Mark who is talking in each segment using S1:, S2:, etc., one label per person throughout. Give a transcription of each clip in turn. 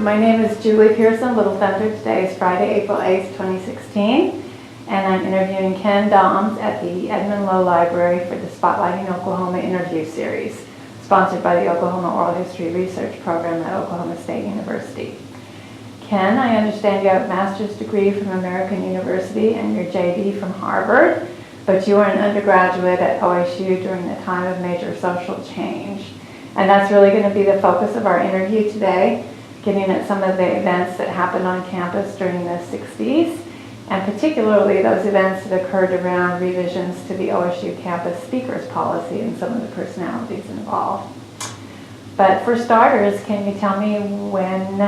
S1: My name is Julie Pearson, Little Thunder. Today is Friday, April 8th, 2016, and I'm interviewing Ken Dahms at the Edmund Lowe Library for the Spotlighting Oklahoma interview series, sponsored by the Oklahoma Oral History Research Program at Oklahoma State University. Ken, I understand you have a master's degree from American University and your JD from Harvard, but you were an undergraduate at OSU during the time of major social change. And that's really going to be the focus of our interview today, getting at some of the events that happened on campus during the 60s, and particularly those events that occurred around revisions to the OSU campus speakers policy and some of the personalities involved. But for starters, can you tell me when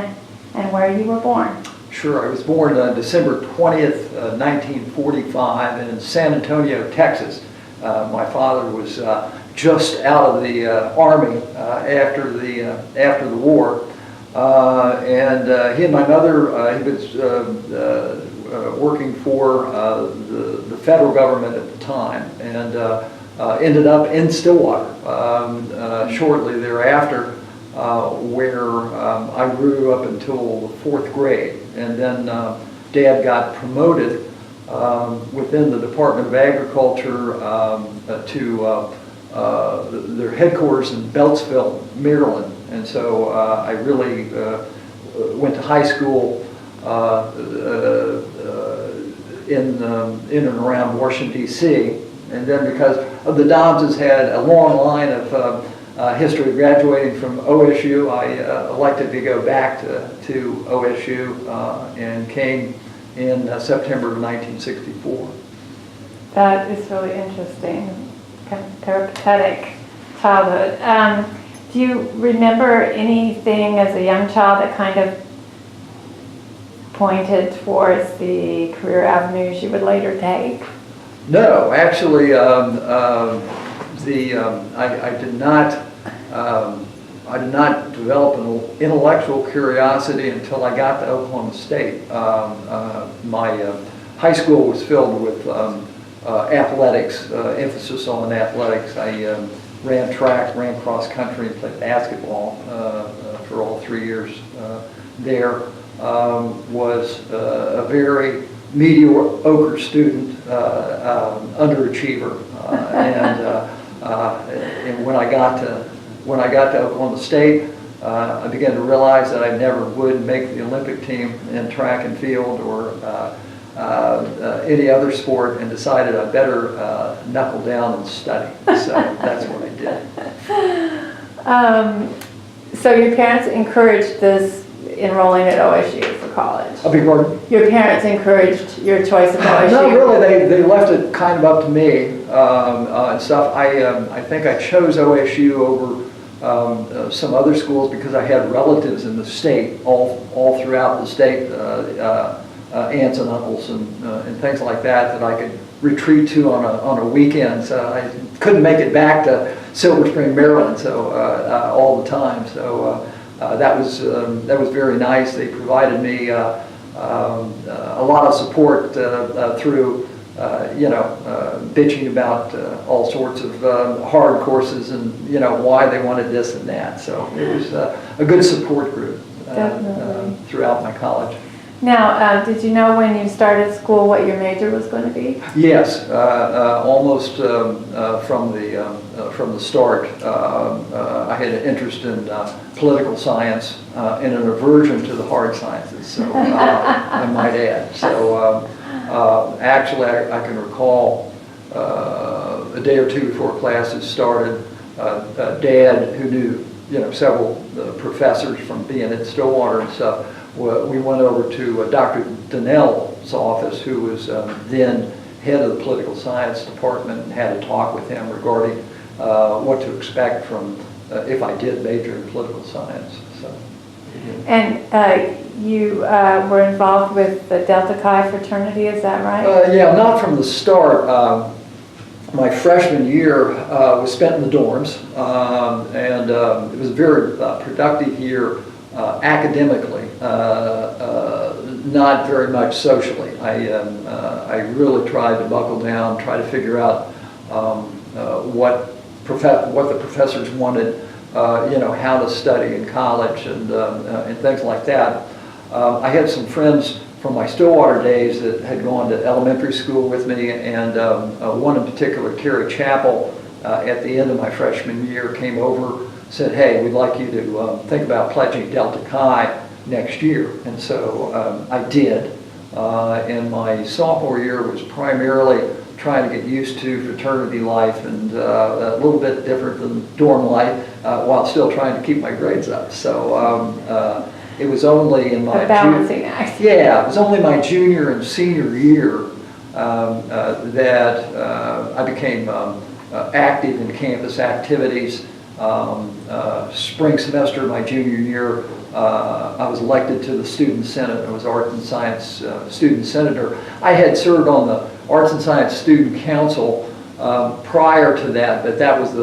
S1: and where you were born?
S2: Sure. I was born December 20th, 1945 in San Antonio, Texas. My father was just out of the Army after the war. And he and my mother, he was working for the federal government at the time, and ended up in Stillwater shortly thereafter, where I grew up until the 4th grade. And then Dad got promoted within the Department of Agriculture to their headquarters in Beltsville, Maryland. And so I really went to high school in and around Washington, D.C. And then because of the Dahmses had a long line of history graduating from OSU, I elected to go back to OSU and came in September of 1964.
S1: That is really interesting. Kind of peripatetic childhood. Do you remember anything as a young child that kind of pointed towards the career avenues you would later take?
S2: No, actually, I did not develop an intellectual curiosity until I got to Oklahoma State. My high school was filled with athletics, emphasis on athletics. I ran track, ran cross country, and played basketball for all 3 years there. Was a very mediocre student, underachiever, and when I got to Oklahoma State, I began to realize that I never would make the Olympic team in track and field or any other sport, and decided I better knuckle down and study. So that's what I did.
S1: So your parents encouraged this enrolling at OSU for college?
S2: I beg your pardon?
S1: Your parents encouraged your choice of OSU?
S2: No, really, they left it kind of up to me and stuff. I think I chose OSU over some other schools because I had relatives in the state, all throughout the state, aunts and uncles and things like that I could retreat to on a weekend. So I couldn't make it back to Silver Spring, Maryland, so all the time. So that was very nice. They provided me a lot of support through bitching about all sorts of hard courses and why they wanted this and that. So it was a good support group throughout my college.
S1: Now, did you know when you started school what your major was going to be?
S2: Yes, almost from the start. I had an interest in political science and an aversion to the hard sciences, so I might add. So actually, I can recall a day or two before classes started, Dad, who knew several professors from being at Stillwater and stuff, we went over to Dr. Donnell's office, who was then head of the political science department, and had a talk with him regarding what to expect from if I did major in political science. So,
S1: and you were involved with the Delta Chi fraternity, is that right?
S2: Yeah, not from the start. My freshman year was spent in the dorms, and it was a very productive year academically, not very much socially. I really tried to buckle down, try to figure out what the professors wanted how to study in college and things like that. I had some friends from my Stillwater days that had gone to elementary school with me, and one in particular, Terry Chappell, at the end of my freshman year came over, said, hey, we'd like you to think about pledging Delta Chi next year. And so I did. And my sophomore year was primarily trying to get used to fraternity life and a little bit different than dorm life while still trying to keep my grades up. So it was only in my
S1: balancing act.
S2: Yeah, it was only my junior and senior year that I became active in campus activities. Spring semester of my junior year, I was elected to the Student Senate. I was Art and Science Student Senator. I had served on the Arts and Science Student Council prior to that, but that was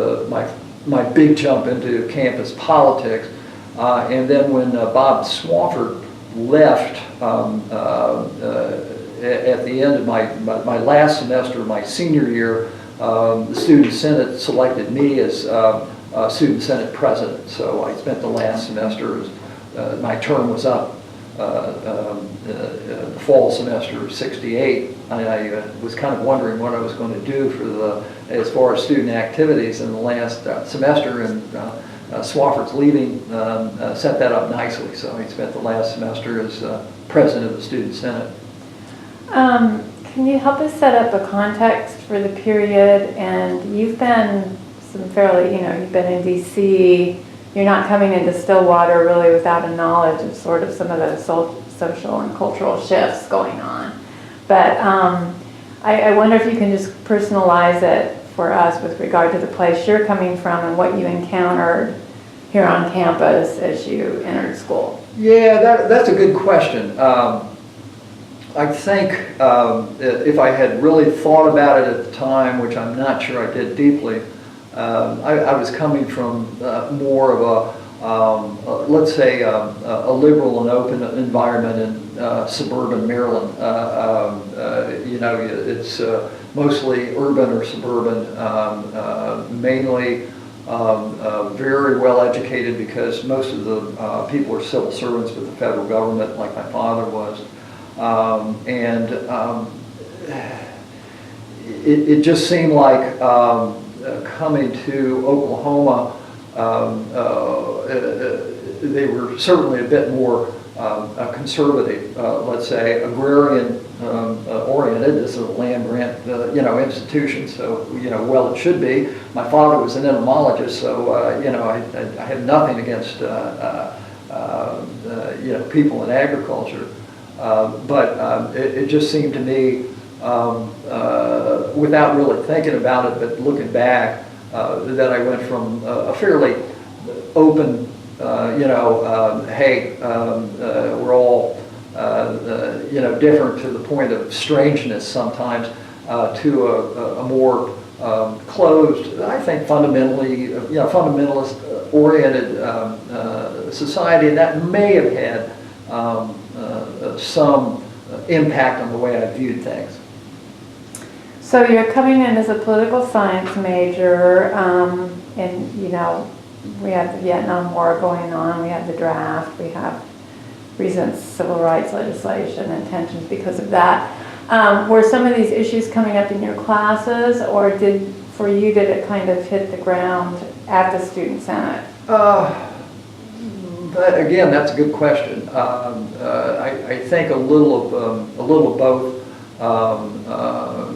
S2: my big jump into campus politics. And then when Bob Swafford left at the end of my last semester of my senior year, the Student Senate selected me as Student Senate President. So I spent the last semester as my term was up the fall semester of '68. I was kind of wondering what I was going to do as far as student activities in the last semester, and Swafford's leaving set that up nicely. So I spent the last semester as President of the Student Senate.
S1: Can you help us set up a context for the period? And you've been you've been in DC. You're not coming into Stillwater really without a knowledge of sort of some of the social and cultural shifts going on. But I wonder if you can just personalize it for us with regard to the place you're coming from and what you encountered here on campus as you entered school.
S2: Yeah, that's a good question. I think if I had really thought about it at the time, which I'm not sure I did deeply, I was coming from more of let's say, a liberal and open environment in suburban Maryland. It's mostly urban or suburban, mainly very well educated because most of the people are civil servants with the federal government, like my father was. It just seemed like coming to Oklahoma, they were certainly a bit more conservative, let's say, agrarian oriented. This is a land grant, institution, so well it should be. My father was an entomologist, so I have nothing against people in agriculture, but it just seemed to me, without really thinking about it, but looking back, that I went from a fairly open, hey, we're all, different to the point of strangeness sometimes, to a more closed, I think fundamentally, fundamentalist oriented society, and that may have had some impact on the way I viewed things.
S1: So you're coming in as a political science major, and we have the Vietnam War going on, we have the draft, we have recent civil rights legislation and tensions because of that. Were some of these issues coming up in your classes, or did it kind of hit the ground at the Student Senate?
S2: But again, that's a good question. I think a little of both.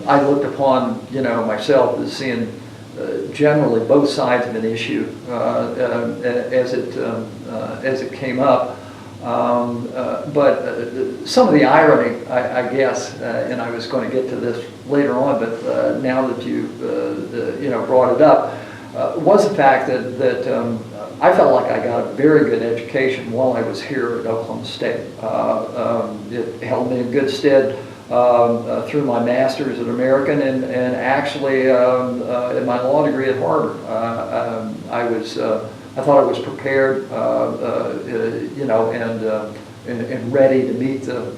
S2: I looked upon, myself as seeing generally both sides of an issue as it came up. But some of the irony, I guess, and I was going to get to this later on, but now that you brought it up, was the fact that I felt like I got a very good education while I was here at Oklahoma State. It held me in good stead through my master's at American and actually in my law degree at Harvard. I thought I was prepared, and ready to meet the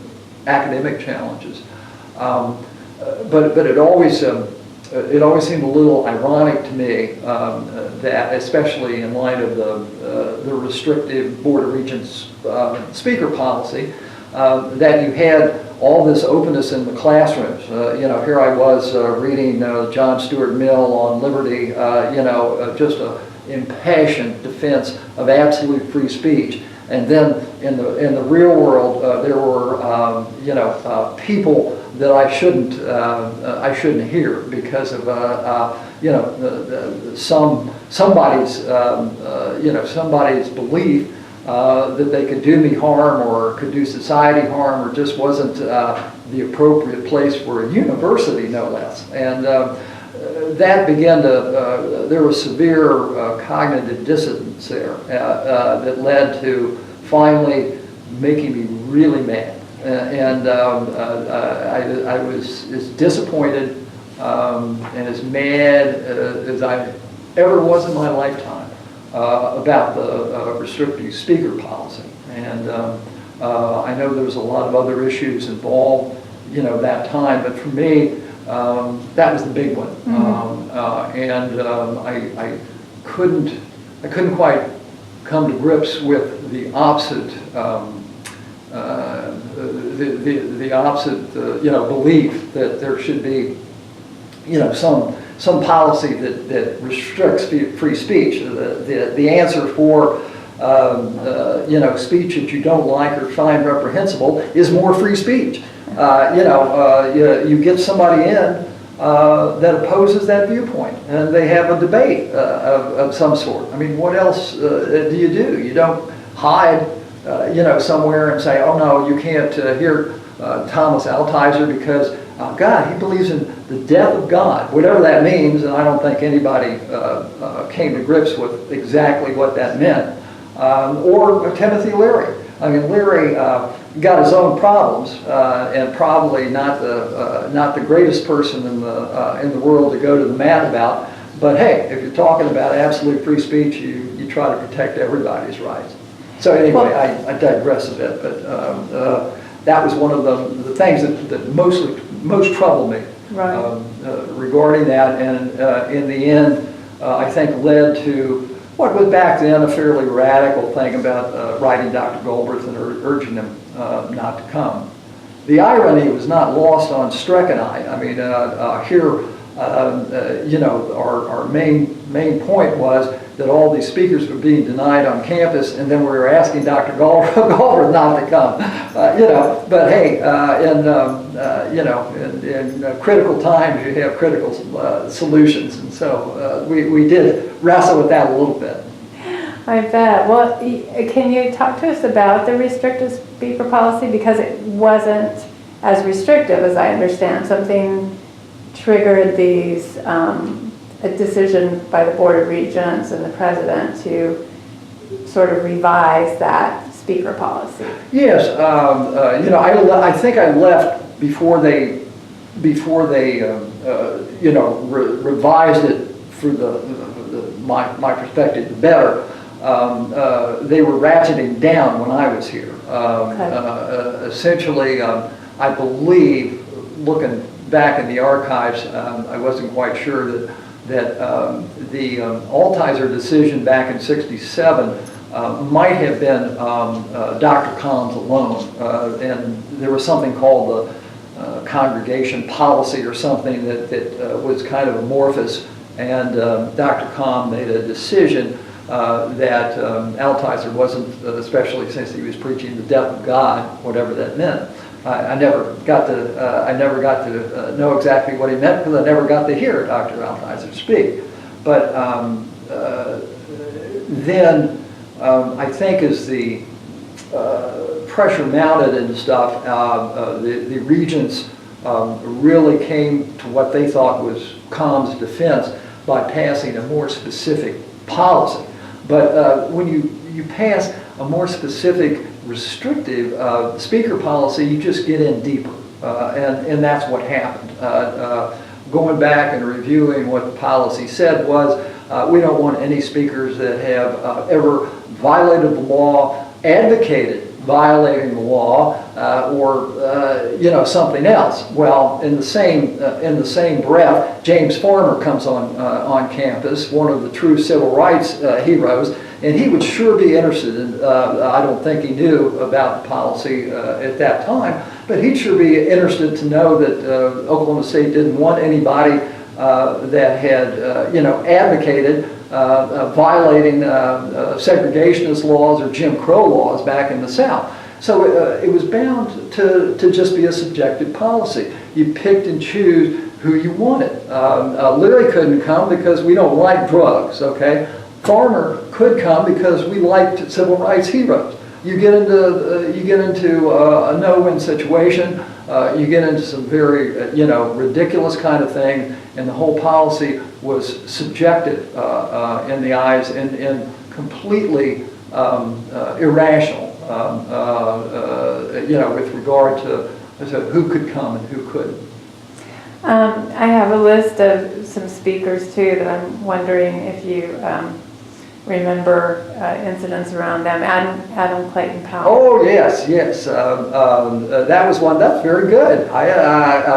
S2: academic challenges. But it always it always seemed a little ironic to me that, especially in light of the restrictive Board of Regents speaker policy, that you had all this openness in the classrooms. You know, here I was reading John Stuart Mill on liberty, you know, just an impassioned defense of absolute free speech. And then in the real world, there were you know, people that I shouldn't hear because of you know, somebody's you know, somebody's belief that they could do me harm or could do society harm, or just wasn't the appropriate place for a university, no less. And that began to, there was severe cognitive dissonance there that led to finally making me really mad. And I was as disappointed and as mad as I ever was in my lifetime about the restrictive speaker policy. And I know there was a lot of other issues involved, you know, that time, but for me, that was the big one. I couldn't quite come to grips with the opposite, the opposite, you know, belief that there should be, you know, some policy that restricts free speech. The answer for you know, speech that you don't like or find reprehensible is more free speech. You know, you get somebody in that opposes that viewpoint, and they have a debate of some sort. I mean, what else do? You don't hide, you know, somewhere and say, oh no, you can't hear Thomas Altizer because, God, he believes in the death of God, whatever that means, and I don't think anybody came to grips with exactly what that meant. Or Timothy Leary. I mean, Leary got his own problems, and probably not the greatest person in the world to go to the mat about. But hey, if you're talking about absolute free speech, you try to protect everybody's rights. So anyway, I digress a bit, but that was one of the things that most troubled me, right, regarding that, and in the end, I think led to what was back then a fairly radical thing about writing Dr. Galbraith and urging him not to come. The irony was not lost on Streck and I mean, here, you know, our main point was that all these speakers were being denied on campus, and then we were asking Dr. Galbraith not to come. You know, but hey, you know, in critical times you have critical solutions, and so we did wrestle with that a little bit.
S1: I bet. Well, can you talk to us about the restrictive speaker policy, because it wasn't as restrictive as I understand. Something triggered these. A decision by the Board of Regents and the President to sort of revise that speaker policy.
S2: Yes, you know, I think I left before they you know, revised it for my perspective, the better. They were ratcheting down when I was here. Okay. Essentially, I believe, looking back in the archives, I wasn't quite sure that the Altizer decision back in '67 might have been Dr. Kahn's alone, and there was something called the congregation policy or something that was kind of amorphous, and Dr. Kahn made a decision that Altizer wasn't, especially since he was preaching the death of God, whatever that meant. I never got to know exactly what he meant, because I never got to hear Dr. Altizer speak. But then I think as the pressure mounted and stuff, the regents really came to what they thought was Kahn's defense by passing a more specific policy. But when you pass a more specific restrictive speaker policy, you just get in deeper, and that's what happened. Going back and reviewing what the policy said was, we don't want any speakers that have ever violated the law, advocated violating the law, or you know, something else. Well, in the same breath, James Farmer comes on campus, one of the true civil rights heroes, and he would sure be interested in, I don't think he knew about the policy at that time, but he'd sure be interested to know that Oklahoma State didn't want anybody that had, you know, advocated violating segregationist laws or Jim Crow laws back in the South. So it was bound to just be a subjective policy. You picked and choose who you wanted. Leary couldn't come because we don't like drugs, okay? Farmer could come because we liked civil rights heroes. You get into a no-win situation. You get into some very, you know, ridiculous kind of thing, and the whole policy was subjective in the eyes and completely irrational, you know, with regard to who could come and who couldn't.
S1: I have a list of some speakers too that I'm wondering if you remember incidents around them. Adam Clayton Powell.
S2: Oh yes, yes. That was one. That's very good.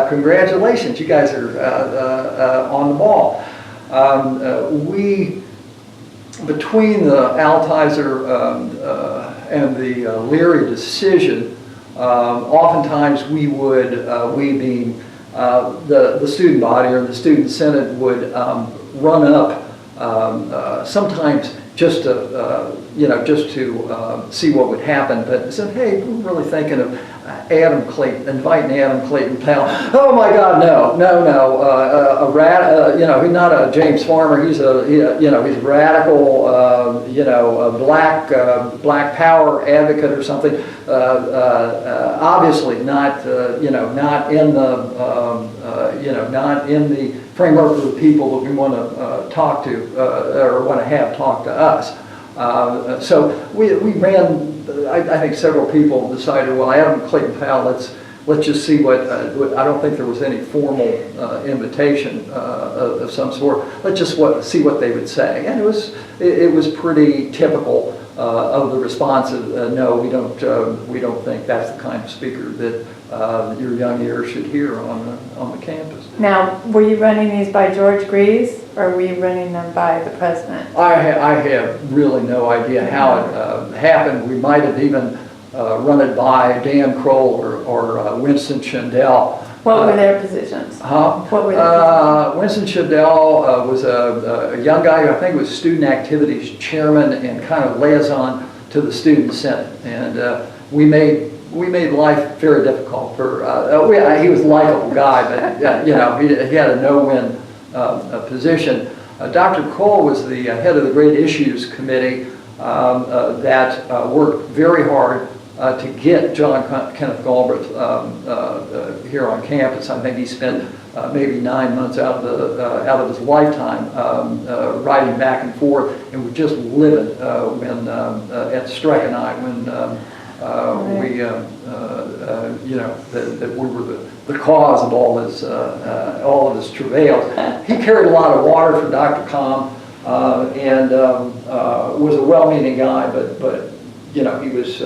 S2: Congratulations, you guys are on the ball. We, between the Altizer and the Leary decision, oftentimes we would, we being the student body or the student senate, would run up sometimes just to, you know, just to see what would happen. But said, hey, we're really thinking of Adam Clayton, inviting Adam Clayton Powell. Oh my God, no. You know, he's not a James Farmer. He's you know, he's a radical, you know, a black power advocate or something. Obviously not, you know, not in the, you know, not in the framework of the people that we want to talk to or want to have talk to us. So we ran. I think several people decided, well, Adam Clayton Powell, let's just see what. I don't think there was any formal invitation of some sort. Let's just see what they would say, and it was pretty typical of the response of no, we don't think that's the kind of speaker that your young ears should hear on the campus.
S1: Now, were you running these by George Grease, or were you running them by the president?
S2: I have really no idea how it happened. We might have even run it by Dan Kroll or Winston Schindel.
S1: What were their positions? What were their
S2: Winston Schindel was a young guy who I think was student activities chairman and kind of liaison to the student senate, and we made life very difficult for. He was a likable guy, but you know, he had a no-win position. Dr. Kroll was the head of the Great Issues Committee that worked very hard to get Kenneth Galbraith here on campus. I think he spent maybe 9 months out of his lifetime riding back and forth, and was just livid when at Strike and I when we you know, that we were the cause of all of his travails. He carried a lot of water for Dr. Com and was a well-meaning guy, but you know, he was.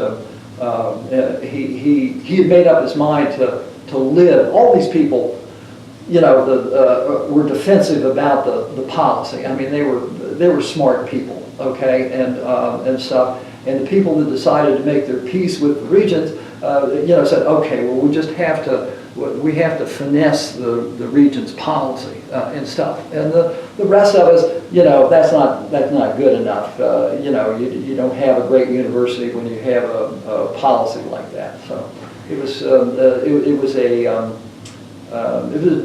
S2: He had made up his mind to live. All these people, you know, were defensive about the policy. I mean, they were smart people, okay, and stuff. And the people that decided to make their peace with the regents, you know, said, okay, well, we have to finesse the regent's policy and stuff. And the rest of us, you know, that's not good enough. You know, you don't have a great university when you have a policy like that. So it was a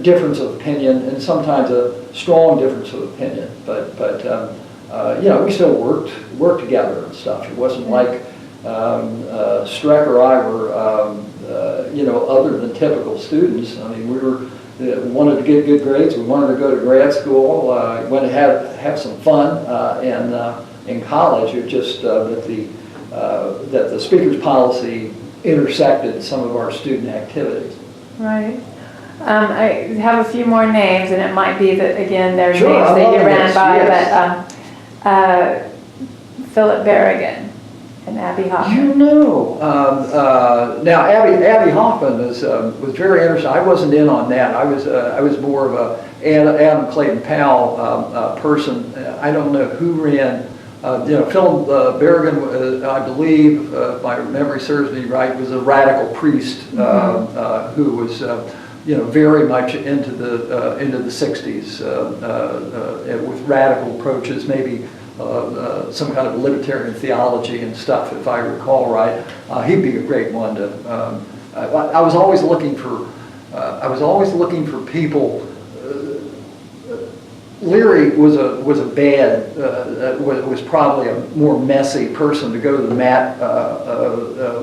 S2: difference of opinion, and sometimes a strong difference of opinion. But you know, we still worked together and stuff. It wasn't like Streck or I were, you know, other than typical students. I mean, we wanted to get good grades. We wanted to go to grad school. Wanted to have some fun. And in college, it just that the speaker's policy intersected some of our student activities.
S1: Right. I have a few more names, and it might be that, again, they're
S2: Sure,
S1: names that you ran
S2: yes,
S1: by,
S2: yes.
S1: but Philip Berrigan And Abby Hoffman.
S2: You know, now Abby Hoffman was very interesting. I wasn't in on that. I was more of a Adam Clayton Powell person. I don't know who ran. Philip Berrigan, I believe, if my memory serves me right, was a radical priest who was, very much into the 60s with radical approaches, maybe some kind of libertarian theology and stuff, if I recall right. He'd be a great one to. I was always looking for. People. Leary was probably a more messy person to go to the mat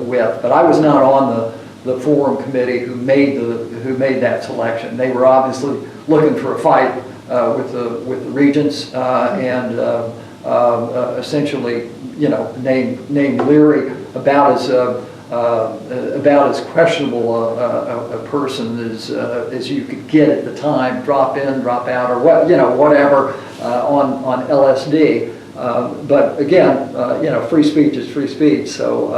S2: with, but I was not on the forum committee who made that selection. They were obviously looking for a fight with the regents and essentially, named Leary about as questionable a person as you could get at the time, drop in, drop out, or whatever on LSD. But again, free speech is free speech. So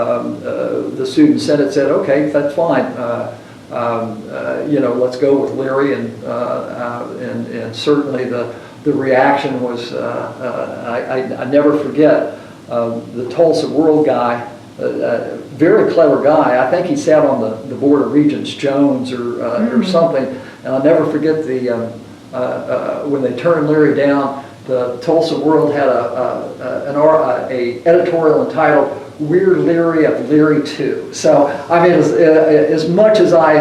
S2: the student senate said, okay, that's fine. Let's go with Leary, and certainly the reaction was I never forget the Tulsa World guy. Very clever guy. I think he sat on the board of Regents Jones or something. And I'll never forget when they turned Leary down. The Tulsa World had an editorial entitled "We're Leary of Leary Too." So I mean, as much as I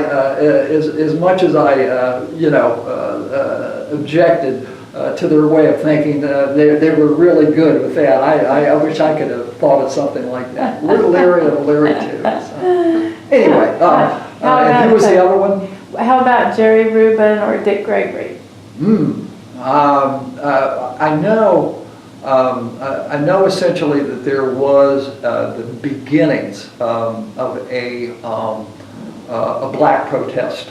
S2: objected to their way of thinking, they were really good with that. I wish I could have thought of something like that. We're Leary of Leary Too. So. Anyway, and who was the other one?
S1: How about Jerry Rubin or Dick Gregory?
S2: I know essentially that there was the beginnings of a black protest.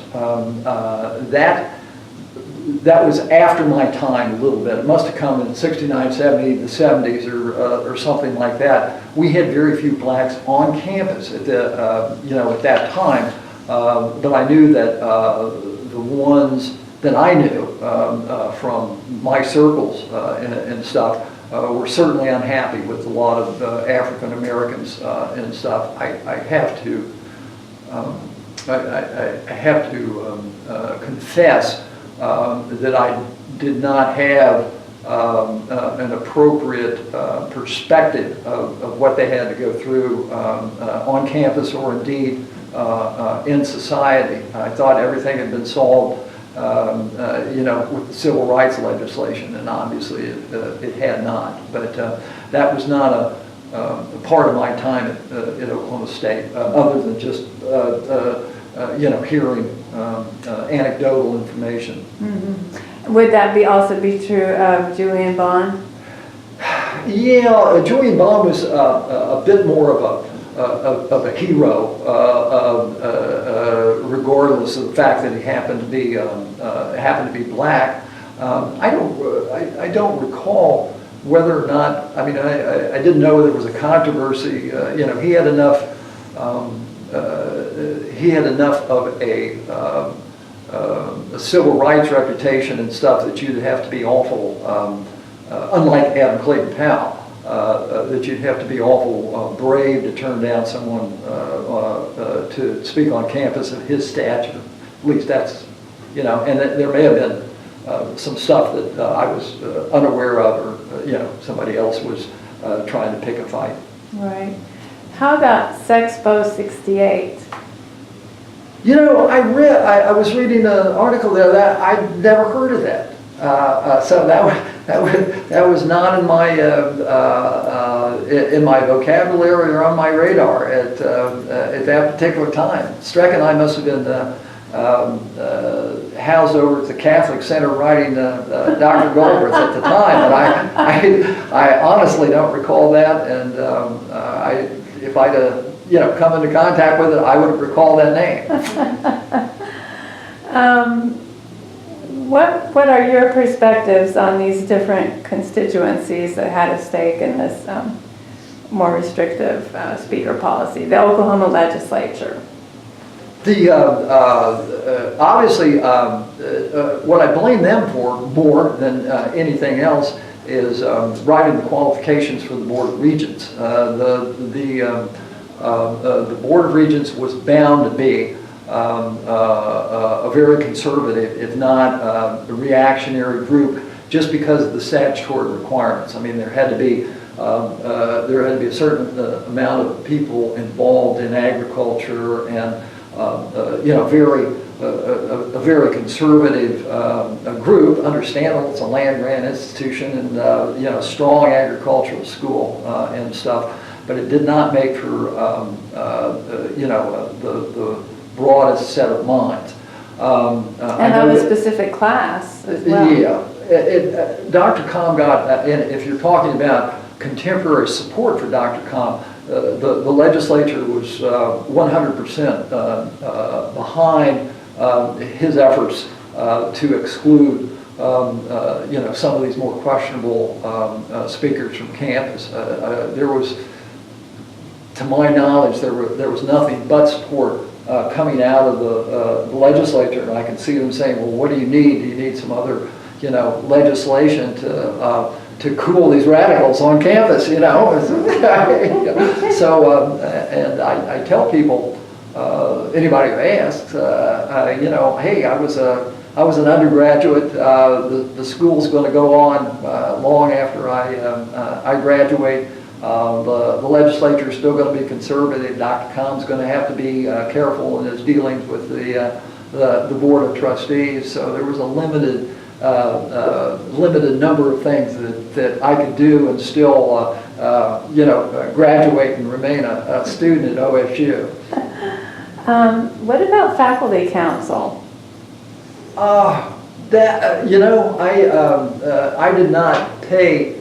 S2: That was after my time a little bit. It must have come in 69, 70, the 70s or something like that. We had very few blacks on campus at that time. But I knew that the ones that I knew from my circles and stuff were certainly unhappy with a lot of African Americans and stuff. I have to confess that I did not have an appropriate perspective of what they had to go through on campus or indeed in society. I thought everything had been solved, with the civil rights legislation, and obviously it had not. But that was not a part of my time at Oklahoma State, other than just hearing anecdotal information.
S1: Mm-hmm. Would that also be true of Julian Bond?
S2: Yeah, Julian Bond was a bit more of a hero, regardless of the fact that he happened to be black. I don't recall whether or not. I mean, I didn't know there was a controversy. He had enough. He had enough of a civil rights reputation and stuff that you'd have to be awful, unlike Adam Clayton Powell, that you'd have to be awful brave to turn down someone to speak on campus of his stature. At least that's, and there may have been some stuff that I was unaware of, or, somebody else was trying to pick a fight.
S1: Right. How about Sexpo 68?
S2: I was reading an article there that I'd never heard of that. So that was not in my vocabulary or on my radar at that particular time. Streck and I must have been housed over at the Catholic Center writing Dr. Galbraith at the time, but I honestly don't recall that, and if I'd come into contact with it, I would have recalled that name.
S1: What are your perspectives on these different constituencies that had a stake in this more restrictive speaker policy, the Oklahoma legislature?
S2: Obviously, what I blame them for more than anything else is writing the qualifications for the Board of Regents. The Board of Regents was bound to be a very conservative, if not a reactionary group, just because of the statutory requirements. I mean, there had to be a certain amount of people involved in agriculture, and a very conservative group. Understandable, it's a land grant institution, and a strong agricultural school and stuff. But it did not make for the broadest set of minds.
S1: And of a specific class as well.
S2: Yeah, Dr. Com got, and if you're talking about contemporary support for Dr. Com, the legislature was 100% behind his efforts to exclude some of these more questionable speakers from campus. There was, to my knowledge, there was nothing but support coming out of the legislature, and I can see them saying, well, what do you need? Do you need some other legislation to cool these radicals on campus, So, and I tell people, anybody who asks, hey, I was an undergraduate. The school's going to go on long after I graduate. The legislature is still going to be conservative. Dr. Com's going to have to be careful in his dealings with the Board of Trustees. So there was a limited number of things that I could do and still, graduate and remain a student at OSU.
S1: What about faculty council?
S2: I did not pay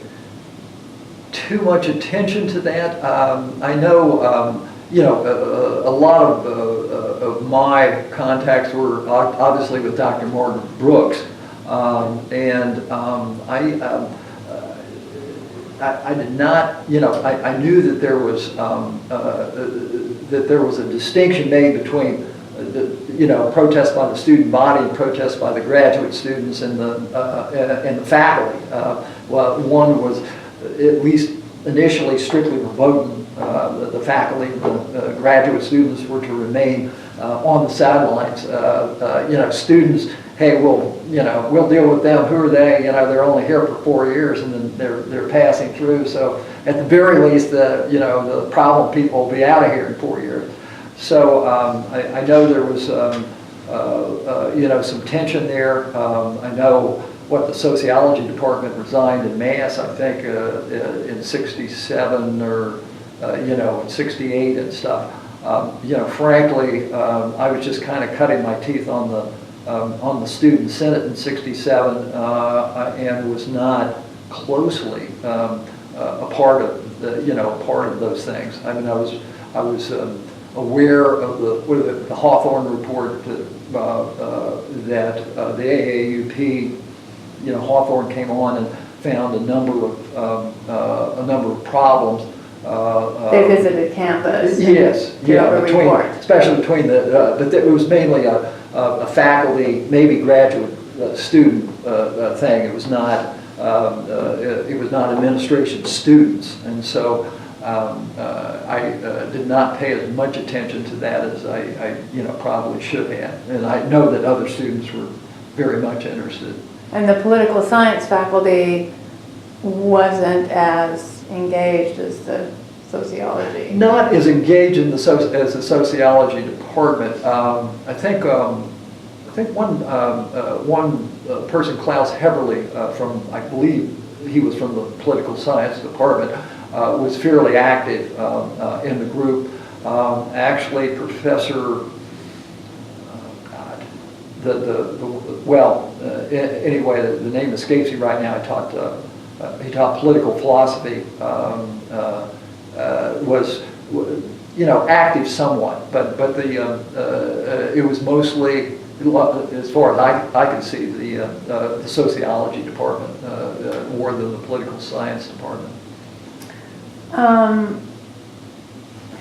S2: too much attention to that. I know, a lot of my contacts were obviously with Dr. Martin Brooks. I did not, I knew that there was a distinction made between protest by the student body and protest by the graduate students and the faculty. Well, one was at least initially strictly verboten. The faculty, the graduate students were to remain on the sidelines. Students, hey, we'll deal with them. Who are they? They're only here for 4 years, and then they're passing through. So at the very least, the problem people will be out of here in 4 years. So I know there was some tension there. I know what the sociology department resigned in mass, I think in '67 or in '68 and stuff. Frankly, I was just kind of cutting my teeth on the student senate in '67 and was not closely a part of those things. I mean, I was aware of the Hawthorne report that the AAUP. Hawthorne came on and found a number of problems.
S1: They visited campus.
S2: Yes, especially between but it was mainly a faculty, maybe graduate student thing. It was not administration students, and so I did not pay as much attention to that as I probably should have, and I know that other students were very much interested.
S1: And the political science faculty wasn't as engaged as the sociology.
S2: Not as engaged in as the sociology department. I think one person, Klaus Heberle, from, I believe he was from the political science department, was fairly active in the group. Actually, Professor. Anyway, the name escapes me right now. He taught political philosophy. Was active somewhat, but it was mostly, as far as I can see, the sociology department more than the political science department.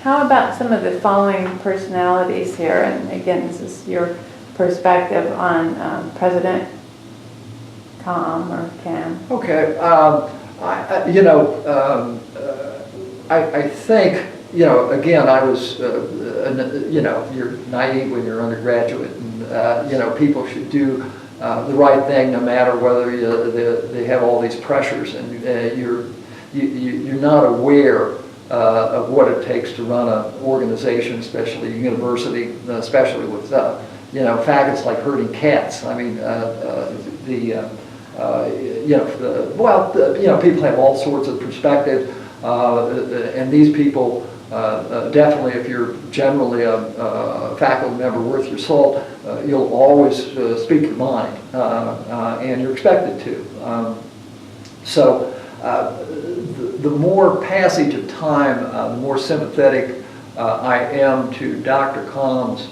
S1: How about some of the following personalities here? And again, this is your perspective on President Cam or Cam.
S2: Okay. I think, again, I was, you're naive when you're undergraduate, and, people should do the right thing no matter whether they have all these pressures, and you're not aware of what it takes to run an organization, especially a university, especially with, faggots like herding cats. I mean, people have all sorts of perspective, and these people, definitely, if you're generally a faculty member worth your salt, you'll always speak your mind, and you're expected to. The more passage of time, the more sympathetic I am to Dr. Cam's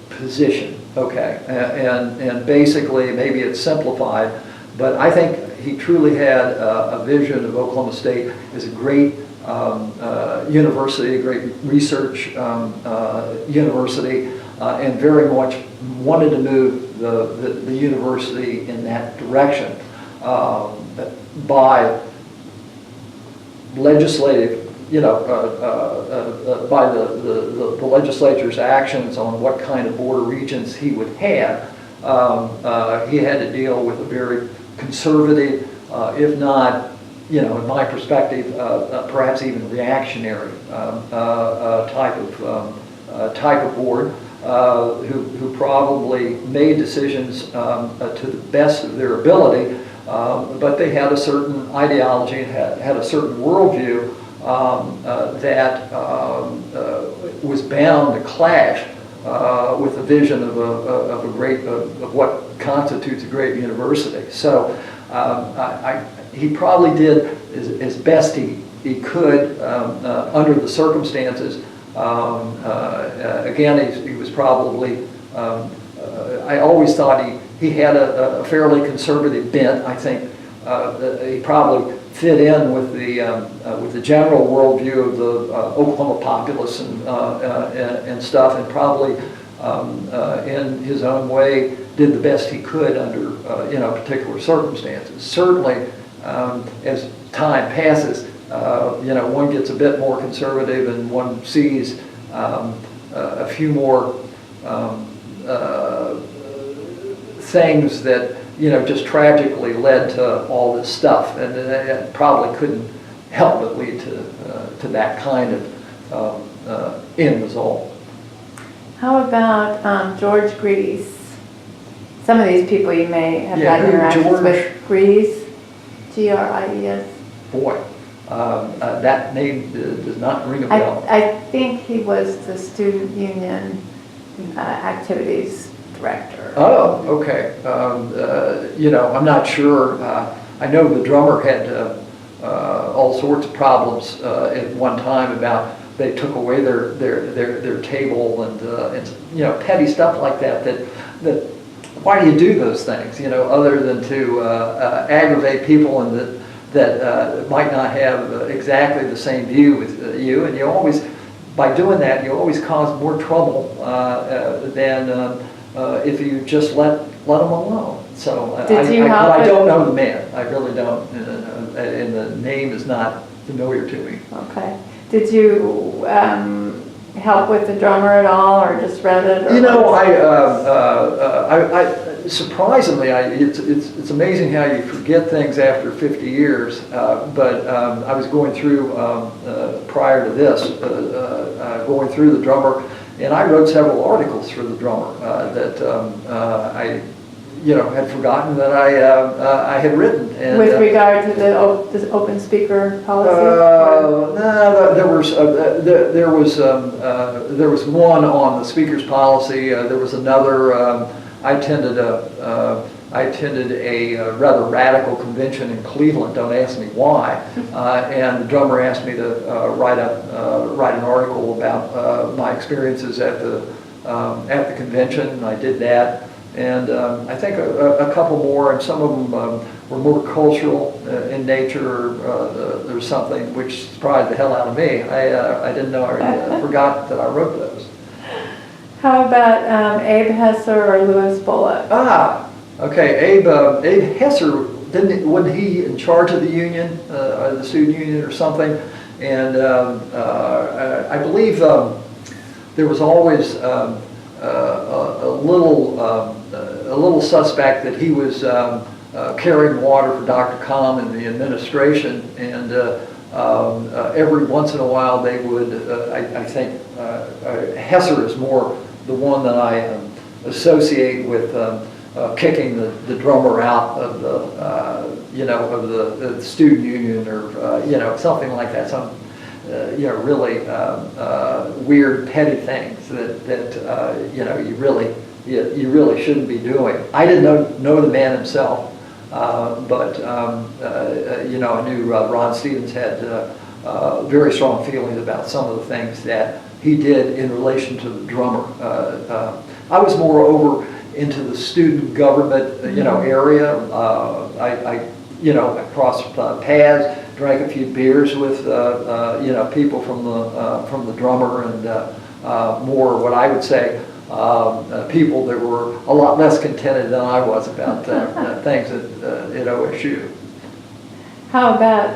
S2: position. Okay, and basically, maybe it's simplified, but I think he truly had a vision of Oklahoma State as a great university, a great research university, and very much wanted to move the university in that direction by legislative, by the legislature's actions on what kind of board of regents he would have. He had to deal with a very conservative, if not, in my perspective, perhaps even reactionary type of board, who probably made decisions to the best of their ability, but they had a certain ideology, had a certain worldview that was bound to clash with the vision of what constitutes a great university. So he probably did as best he could under the circumstances. Again, he was probably, I always thought he had a fairly conservative bent. I think he probably fit in with the general worldview of the Oklahoma populace and stuff, and probably in his own way did the best he could under particular circumstances. Certainly, as time passes, one gets a bit more conservative, and one sees a few more things that just tragically led to all this stuff, and it probably couldn't help but lead to that kind of end result.
S1: How about George Grease? Some of these people you may have had interactions with. Grease, G-R-I-E-S.
S2: Boy, that name does not ring a bell.
S1: I think he was the student union activities director.
S2: Oh, okay. I'm not sure. I know the drummer had all sorts of problems at one time about they took away their table and petty stuff like that. Why do you do those things? Other than to aggravate people and that might not have exactly the same view with you, and you always, by doing that, you always cause more trouble than if you just let them alone. So I don't know the man. I really don't, and the name is not familiar to me.
S1: Okay. Did you help with the drummer at all, or just read it? Or surprisingly, it's amazing how you forget things after 50 years. But I was going through prior to this, going through the drummer. And I wrote several articles for the drummer that I, had forgotten that I had written. And, with regard to the open speaker policy?
S2: No, there was one on the speaker's policy. There was another. I attended a rather radical convention in Cleveland. Don't ask me why. And the drummer asked me to write an article about my experiences at the convention, and I did that. and I think a couple more, and some of them were more cultural in nature. There's something which surprised the hell out of me. I didn't know, I forgot that I wrote those.
S1: How about Abe Hesser or Louis Bullock?
S2: Ah, okay, Abe Hesser, wasn't he in charge of the union, the student union or something? And I believe there was always a little suspect that he was carrying water for Dr. Kalm and the administration, and every once in a while they would, I think Hesser is more the one that I associate with kicking the drummer out of the, of the student union, or something like that. Some really weird, petty things that you really shouldn't be doing. I didn't know the man himself, but I knew Ron Stevens had very strong feelings about some of the things that he did in relation to the drummer. I was more over into the student government, area. I crossed paths, drank a few beers with, people from the drummer, and more what I would say people that were a lot less contented than I was about things at OSU.
S1: How about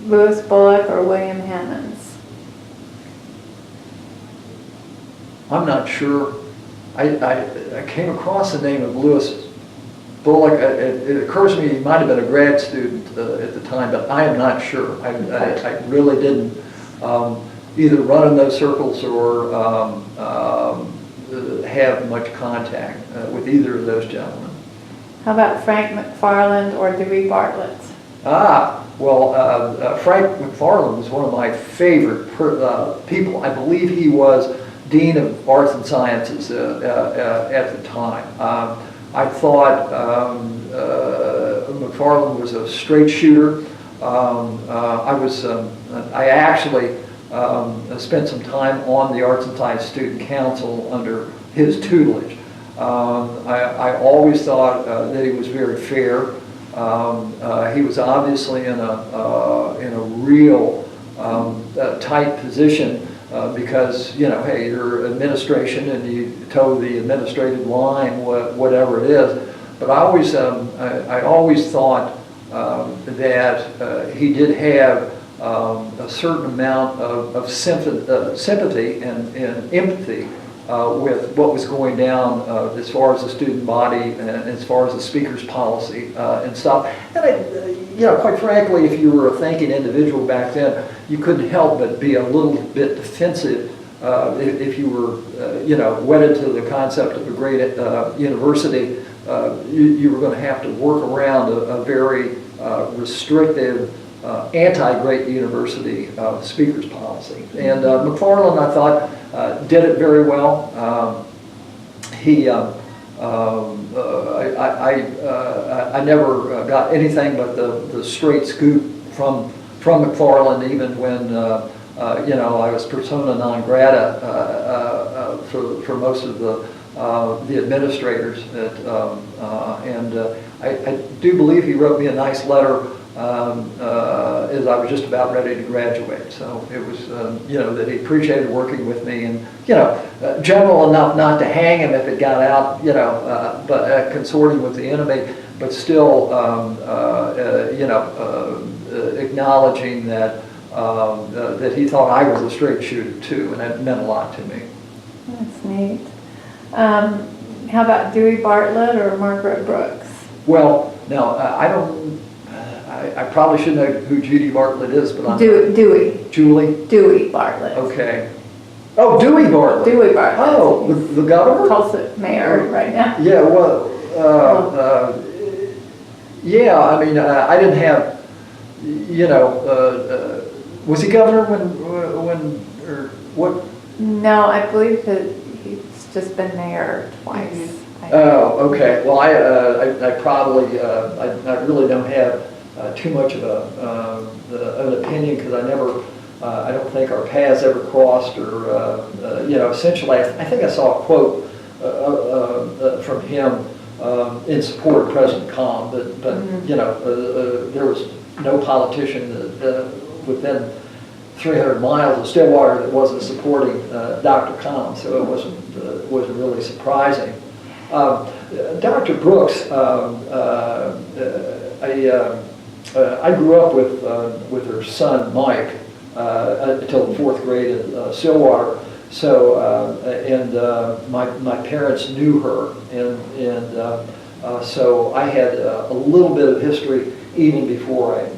S1: Louis Bullock or William Hammonds?
S2: I'm not sure. I came across the name of Louis Bullock. It occurs to me he might have been a grad student at the time, but I am not sure. I really didn't either run in those circles or have much contact with either of those gentlemen. How
S1: about Frank McFarland or Dewey Bartlett?
S2: Frank McFarland was one of my favorite people. I believe he was Dean of Arts and Sciences at the time. I thought McFarland was a straight shooter. I actually spent some time on the Arts and Science Student Council under his tutelage. I always thought that he was very fair. He was obviously in a real tight position because hey, you're administration and you toe the administrative line, whatever it is. But I always thought that he did have a certain amount of sympathy and empathy with what was going down as far as the student body and as far as the speaker's policy and stuff. And quite frankly, if you were a thinking individual back then, you couldn't help but be a little bit defensive if you were, wedded to the concept of a great university. You were going to have to work around a very restrictive anti-great university speakers policy. And McFarland, I thought, did it very well. I never got anything but the straight scoop from McFarland, even when I was persona non grata for most of the administrators. I do believe he wrote me a nice letter as I was just about ready to graduate. So it was, that he appreciated working with me, and, general enough not to hang him if it got out, but consorting with the enemy, but still, acknowledging that that he thought I was a straight shooter too, and that meant a lot to me.
S1: That's neat. How about Dewey Bartlett or Margaret Brooks?
S2: Well, now I probably should know who Judy Bartlett is, but I'm
S1: Dewey.
S2: Julie? Dewey
S1: Bartlett.
S2: Okay. Oh, Dewey Bartlett.
S1: Dewey Bartlett.
S2: Oh, the governor?
S1: Tulsa mayor right now.
S2: Yeah, well, yeah, I mean, I didn't have, was he governor when or what?
S1: No, I believe that he's just been mayor twice.
S2: Mm-hmm. Oh, okay. Well, I probably, I really don't have too much of an opinion, because I don't think our paths ever crossed, or essentially, I think I saw a quote from him in support of President Calm, but you know, there was no politician within 300 miles of Stillwater that wasn't supporting Dr. Calm, so it wasn't really surprising. Dr. Brooks, I grew up with her son Mike until the 4th grade in Stillwater. So my parents knew her, and so I had a little bit of history even before I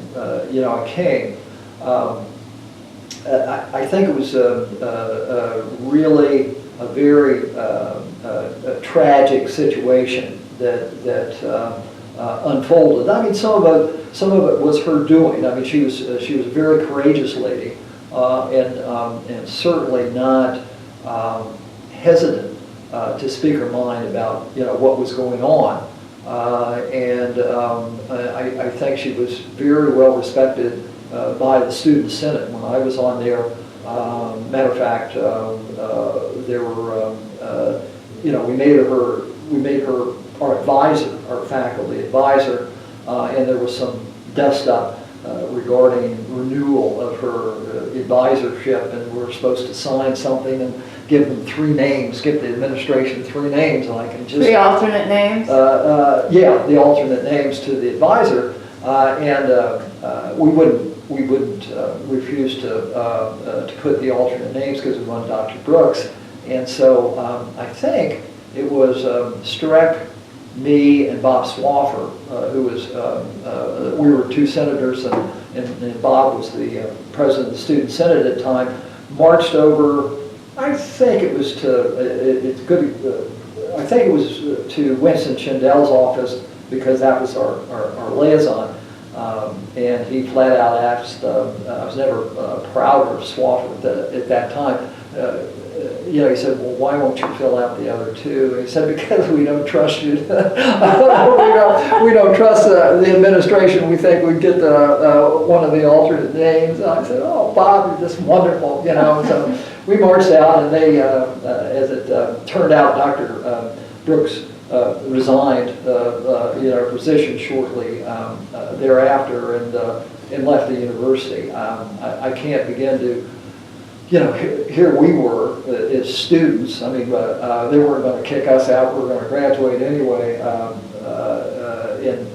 S2: came. I think it was really a very tragic situation that unfolded. I mean, some of it was her doing. I mean, she was a very courageous lady, and certainly not hesitant to speak her mind about what was going on. I think she was very well respected by the student senate when I was on there. Matter of fact, there were we made her our advisor, our faculty advisor, and there was some dust-up regarding renewal of her advisorship, and we were supposed to sign something and give them 3 names, give the administration 3 names, and I can just...
S1: 3 alternate names?
S2: Yeah, the alternate names to the advisor, and we wouldn't refuse to put the alternate names because we wanted Dr. Brooks, and so I think it was Streck, me, and Bob Swaffer, who was, we were 2 senators, and Bob was the president of the student senate at the time, marched over, I think it was to, I think it was to Winston Schindell's office, because that was our liaison, and he flat out asked, I was never prouder of Swaffer at that time, he said, well, why won't you fill out the other 2? And he said, because we don't trust you. we don't trust the administration. We think we'd get one of the alternate names. And I said, oh, Bob, you're just wonderful, So we marched out, and they, as it turned out, Dr. Brooks resigned her position shortly thereafter and left the university. I can't begin to here we were as students. I mean, they weren't going to kick us out. We were going to graduate anyway in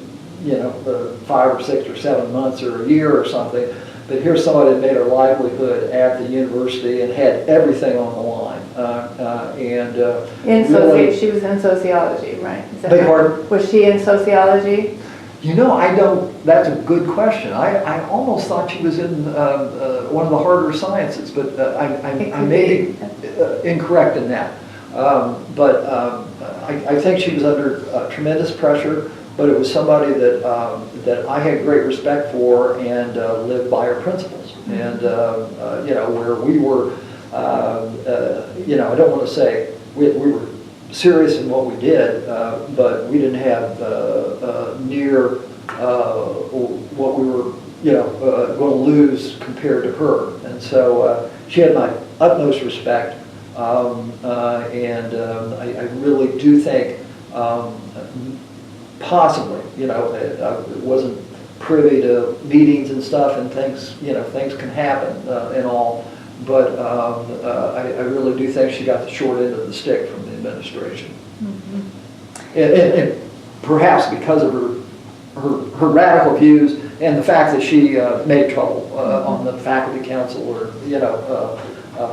S2: 5 or 6 or 7 months or a year or something. But here's somebody that made her livelihood at the university and had everything on the line.
S1: She was in sociology, right?
S2: Beg pardon?
S1: Was she in sociology?
S2: I don't, that's a good question. I almost thought she was in one of the harder sciences, but I may be incorrect in that. I think she was under tremendous pressure, but it was somebody that I had great respect for and lived by her principles. And, where we were, I don't want to say we were serious in what we did, but we didn't have near what we were, going to lose compared to her. And so she had my utmost respect, and I really do think possibly, I wasn't privy to meetings and stuff, and things, things can happen and all. But I really do think she got the short end of the stick from the administration. Mm-hmm. And perhaps because of her radical views and the fact that she made trouble on the faculty council, or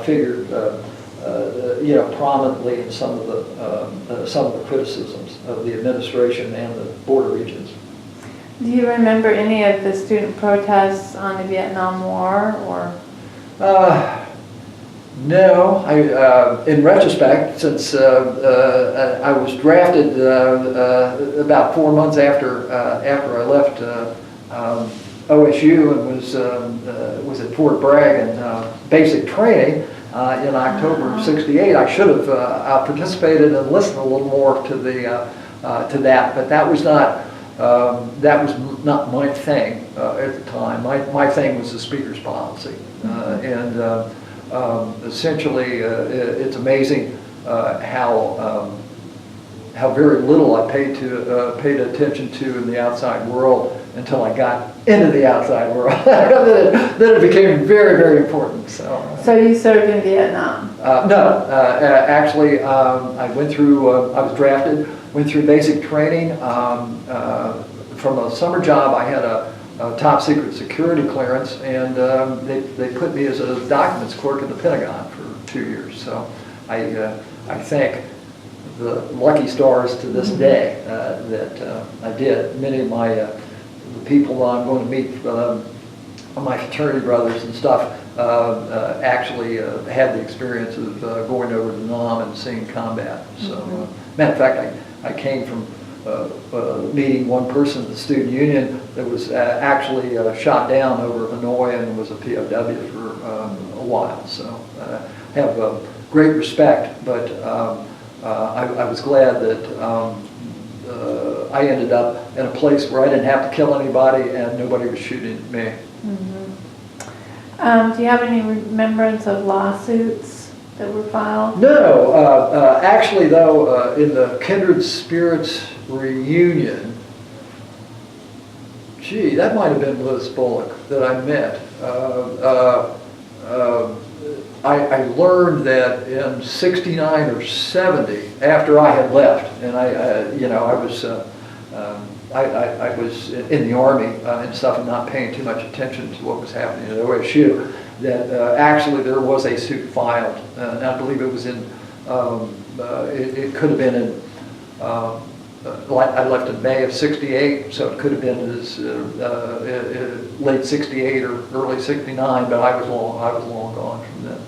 S2: figured prominently in some of the criticisms of the administration and the Board of Regents.
S1: Do you remember any of the student protests on the Vietnam War, or?
S2: No, in retrospect, since I was drafted about 4 months after I left OSU and was at Fort Bragg in basic training in October of '68, I should have participated and listened a little more to that, but that was not my thing at the time. My thing was the speaker's policy, and essentially it's amazing how how very little I paid attention to in the outside world until I got into the outside world. then it became very, very important.
S1: So you served in Vietnam?
S2: No, actually, I went through. I was drafted. Went through basic training. From a summer job, I had a top secret security clearance, and they put me as a documents clerk at the Pentagon for 2 years. So I thank the lucky stars to this day that I did. Many of the people I'm going to meet, my fraternity brothers and stuff, actually had the experience of going over to Nam and seeing combat. So, matter of fact, I came from meeting one person at the student union that was actually shot down over Hanoi and was a POW for a while. So I have great respect, but I was glad that I ended up in a place where I didn't have to kill anybody and nobody was shooting at me.
S1: Do you have any remembrance of lawsuits that were filed?
S2: No, actually though, in the Kindred Spirits reunion, gee, that might have been Liz Bullock that I met. I learned that in '69 or '70, after I had left, and I was in the Army and stuff, and not paying too much attention to what was happening at OSU, that actually there was a suit filed, and I believe it was in, it could have been in, I left in May of '68, so it could have been as late '68 or early '69, but I was long gone from then.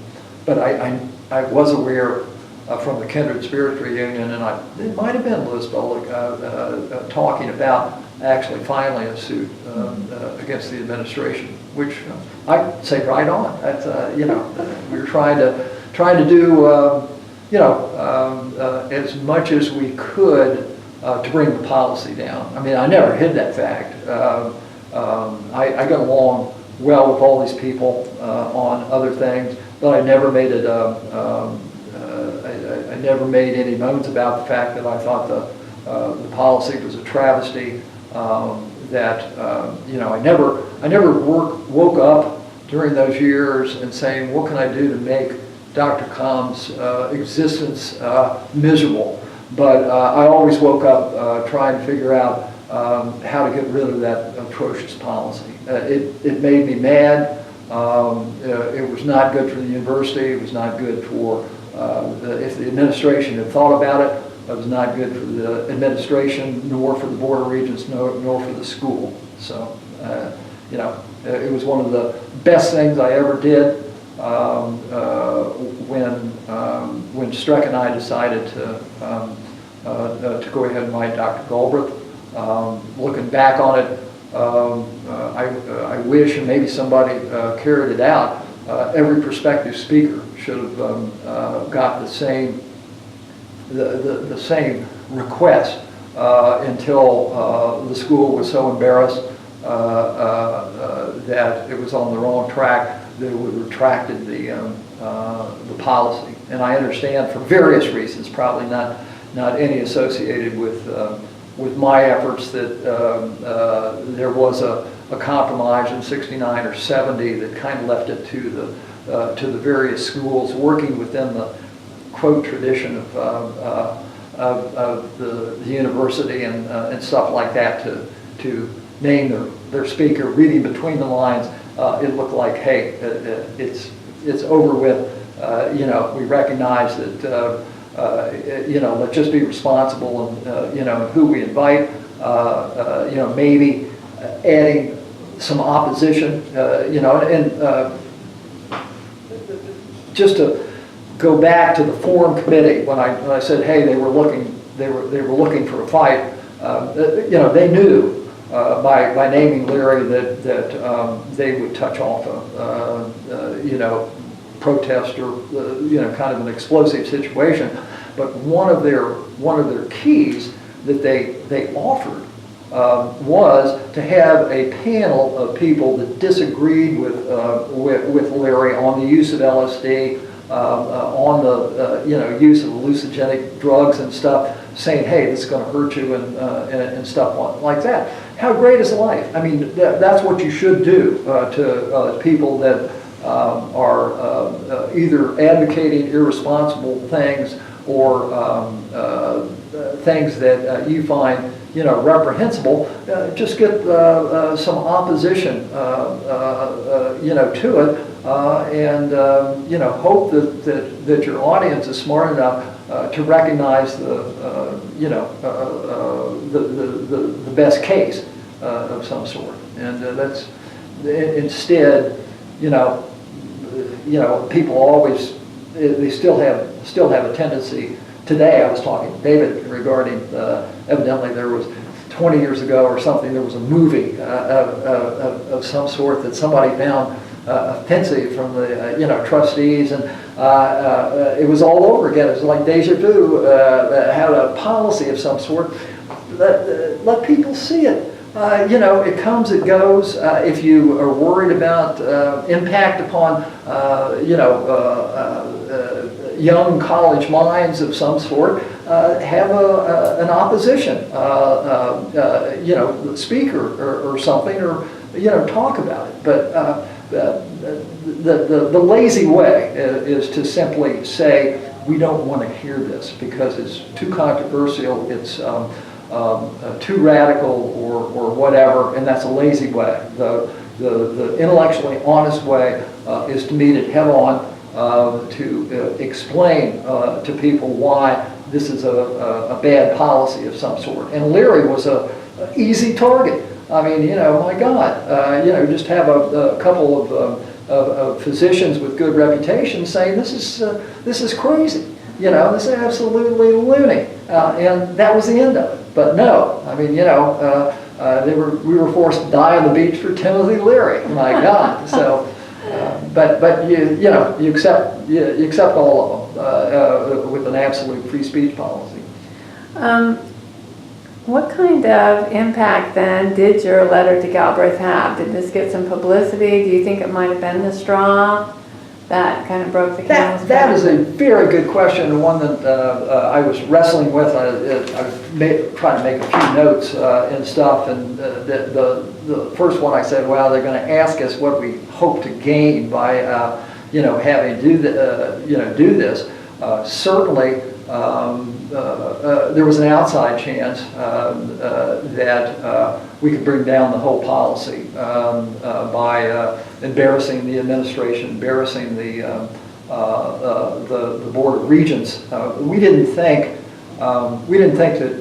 S2: But I was aware from the Kindred Spirits reunion, and it might have been Liz Bullock talking about actually filing a suit against the administration, which I'd say right on. That's we were trying to do as much as we could to bring the policy down. I mean, I never hid that fact. I got along well with all these people on other things, but I never made it. I never made any moans about the fact that I thought the policy was a travesty. I never woke up during those years and saying, what can I do to make Dr. Combs' existence miserable? But I always woke up trying to figure out how to get rid of that atrocious policy. It made me mad. It was not good for the university. It was not good for, if the administration had thought about it, it was not good for the administration, nor for the Board of Regents, nor for the school. So, it was one of the best things I ever did when Streck and I decided to go ahead and write Dr. Galbraith. Looking back on it, I wish, and maybe somebody carried it out, every prospective speaker should have got the same request until the school was so embarrassed that it was on the wrong track that it would have retracted the policy. And I understand for various reasons, probably not any associated with my efforts, that there was a compromise in '69 or '70 that kind of left it to the various schools working within the quote tradition of the university and stuff like that to name their speaker. Reading between the lines, it looked like, hey, it's over with. We recognize that. Let's just be responsible and who we invite. Maybe adding some opposition. And just to go back to the forum committee, when I said, hey, they were looking for a fight. They knew by naming Leary that they would touch off protest or kind of an explosive situation. But one of their keys that they offered was to have a panel of people that disagreed with Leary on the use of LSD, on the use of hallucinogenic drugs and stuff, saying, hey, this is going to hurt you and stuff like that. How great is life? I mean, that's what you should do to people that are either advocating irresponsible things or things that you find, you know, reprehensible. Just get some opposition, you know, to it, and you know, hope that your audience is smart enough to recognize the you know the best case of some sort, and that's instead, you know, people always, they still have a tendency. Today I was talking to David regarding, evidently there was 20 years ago or something, there was a movie of some sort that somebody found offensive from the you know, trustees, and it was all over again. It was like deja vu, had a policy of some sort. Let people see it. You know, it comes, it goes. If you are worried about impact upon, you know, young college minds of some sort, have an opposition, you know, speaker or something, or, you know, talk about it. But the lazy way is to simply say, we don't want to hear this because it's too controversial, it's too radical or whatever, and that's a lazy way. The intellectually honest way is to meet it head on, to explain to people why this is a bad policy of some sort. And Leary was an easy target. I mean, you know, my God, you know, just have a couple of physicians with good reputations saying this is crazy. You know, this is absolutely loony, and that was the end of it. But no, I mean, you know, we were forced to die on the beach for Timothy Leary. My God, so. But you know, you accept all of them with an absolute free speech policy.
S1: What kind of impact then did your letter to Galbraith have? Did this get some publicity? Do you think it might have been the straw that kind of broke the camel's back?
S2: That is a very good question, and one that I was wrestling with. I was trying to make a few notes and stuff, and the first one I said, well, they're going to ask us what we hope to gain by you know, having you know, do this. Certainly, there was an outside chance that we could bring down the whole policy by embarrassing the administration, embarrassing the Board of Regents. We didn't think that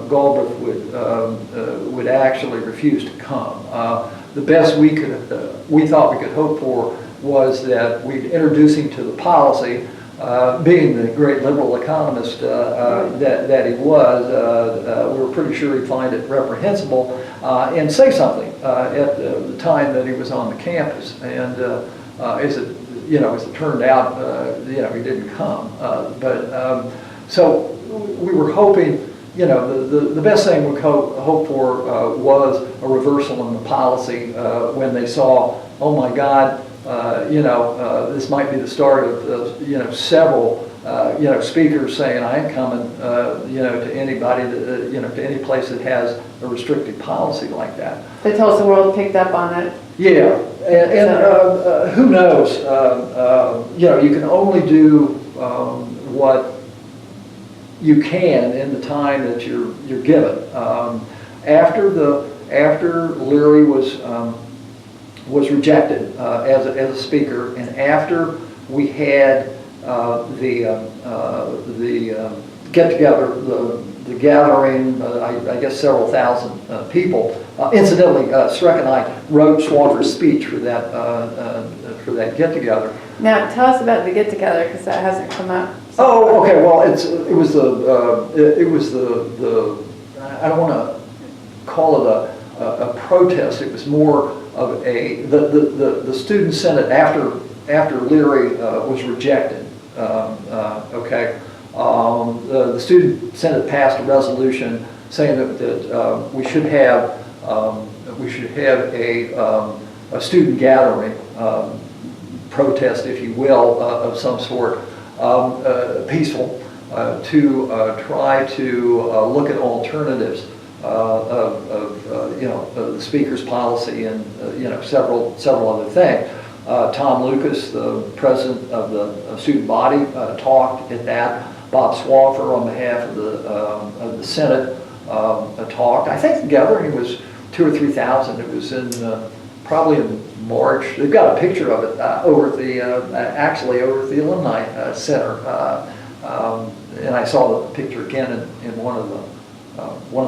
S2: Galbraith would actually refuse to come. The best we thought we could hope for was that we'd introduce him to the policy. Being the great liberal economist that he was, we were pretty sure he'd find it reprehensible and say something at the time that he was on the campus. And as it turned out, you know, he didn't come. So we were hoping, you know, the best thing we could hope for was a reversal in the policy when they saw, oh my God, you know, this might be the start of you know, several you know, speakers saying I ain't coming you know, to anybody that, you know, to any place that has a restrictive policy like that.
S1: The Tulsa World picked up on it.
S2: Yeah, and who knows? You know, you can only do what you can in the time that you're given. After Leary was rejected as a speaker, and after we had the get-together, the gathering, I guess several thousand people. Incidentally, Streck and I wrote Swanter's speech for that get-together.
S1: Now, tell us about the get-together, because that hasn't come up.
S2: Oh, okay. Well, it was the I don't want to call it a protest. It was more of the student senate after Leary was rejected. Okay, the student senate passed a resolution saying that we should have a student gathering, protest, if you will, of some sort, peaceful, to try to look at alternatives of the speaker's policy and several other things. Tom Lucas, the president of the student body, talked at that. Bob Swaffer, on behalf of the Senate, talked. I think the gathering was 2,000 or 3,000. It was in probably in March. They've got a picture of it over at the actually over at the Alumni Center, and I saw the picture again in one of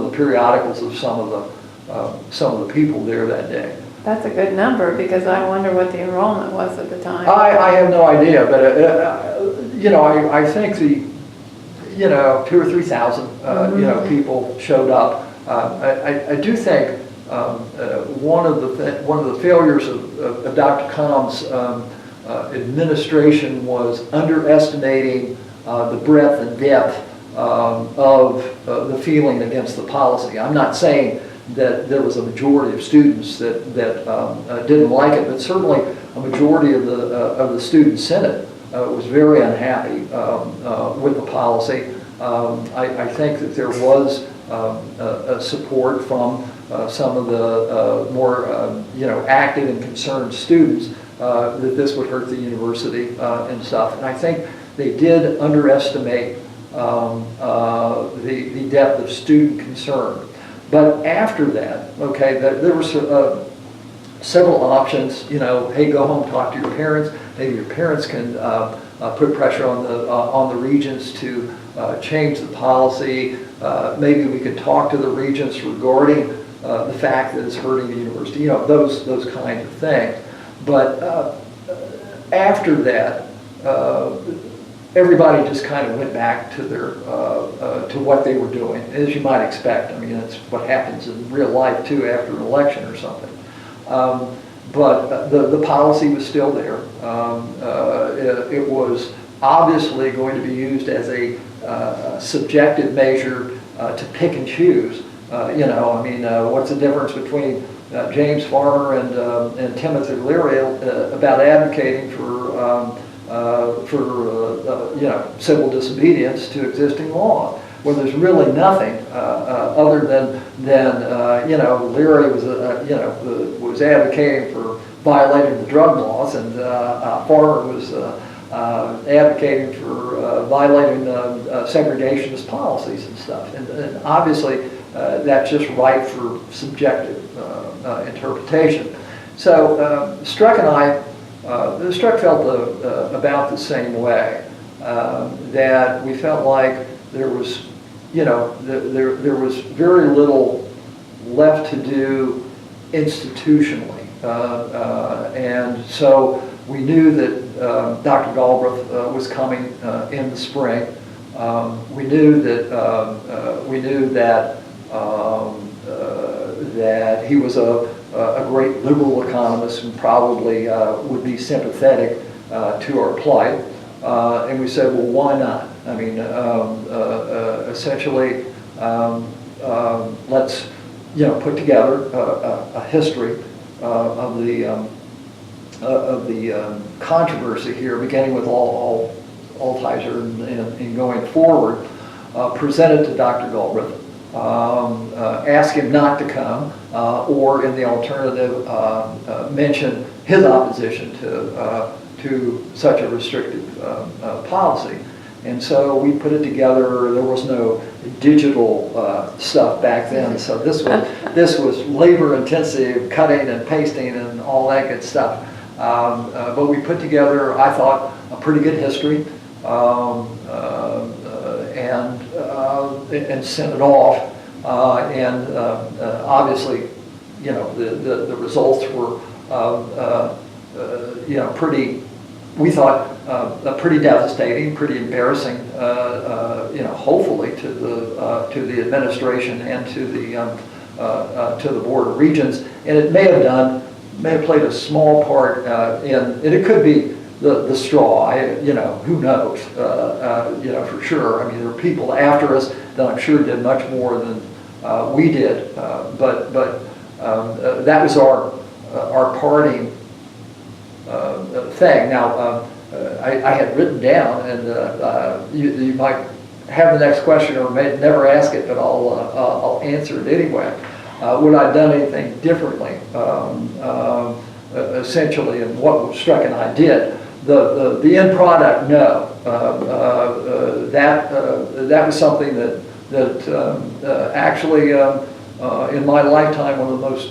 S2: the periodicals of some of the people there that day.
S1: That's a good number, because I wonder what the enrollment was at the time.
S2: I have no idea, but I think the 2,000 or 3,000 people showed up. I do think one of the failures of Dr. Combs' administration was underestimating the breadth and depth of the feeling against the policy. I'm not saying that there was a majority of students that didn't like it, but certainly a majority of the student senate was very unhappy with the policy. I think that there was support from some of the more active and concerned students that this would hurt the university and stuff. And I think they did underestimate the depth of student concern. But after that, okay, there were several options. Hey, go home, talk to your parents. Maybe your parents can put pressure on the regents to change the policy. Maybe we could talk to the regents regarding the fact that it's hurting the university. Those kinds of things. But after that, everybody just kind of went back to their to what they were doing, as you might expect. I mean, that's what happens in real life too after an election or something. But the policy was still there. It was obviously going to be used as a subjective measure to pick and choose. What's the difference between James Farmer and Timothy Leary about advocating for civil disobedience to existing law? Well, there's really nothing other than Leary was advocating for violating the drug laws, and Farmer was advocating for violating segregationist policies and stuff. And obviously, that's just ripe for subjective interpretation. So Struck and I. Struck felt about the same way, that we felt like there was, there was very little left to do institutionally, and so we knew that Dr. Galbraith was coming in the spring. We knew that that he was a great liberal economist and probably would be sympathetic to our plight. And we said, well, why not? I mean, essentially, let's put together a history of the controversy here, beginning with Altizer and going forward. Present it to Dr. Galbraith. Ask him not to come, or in the alternative, mention his opposition to such a restrictive policy. And so we put it together. There was no digital stuff back then, so this was labor-intensive, cutting and pasting and all that good stuff. But we put together, I thought, a pretty good history. And sent it off, and obviously, the results were, pretty. We thought pretty devastating, pretty embarrassing. Hopefully to the administration and to the Board of Regents, and it may have played a small part in. And it could be the straw. Who knows? For sure. I mean, there were people after us that I'm sure did much more than we did. But that was our parting thing. Now, I had written down, and you might have the next question or may never ask it, but I'll answer it anyway. Would I have done anything differently? Essentially, and what Streck and I did. The end product, no. That was something that actually in my lifetime, one of the most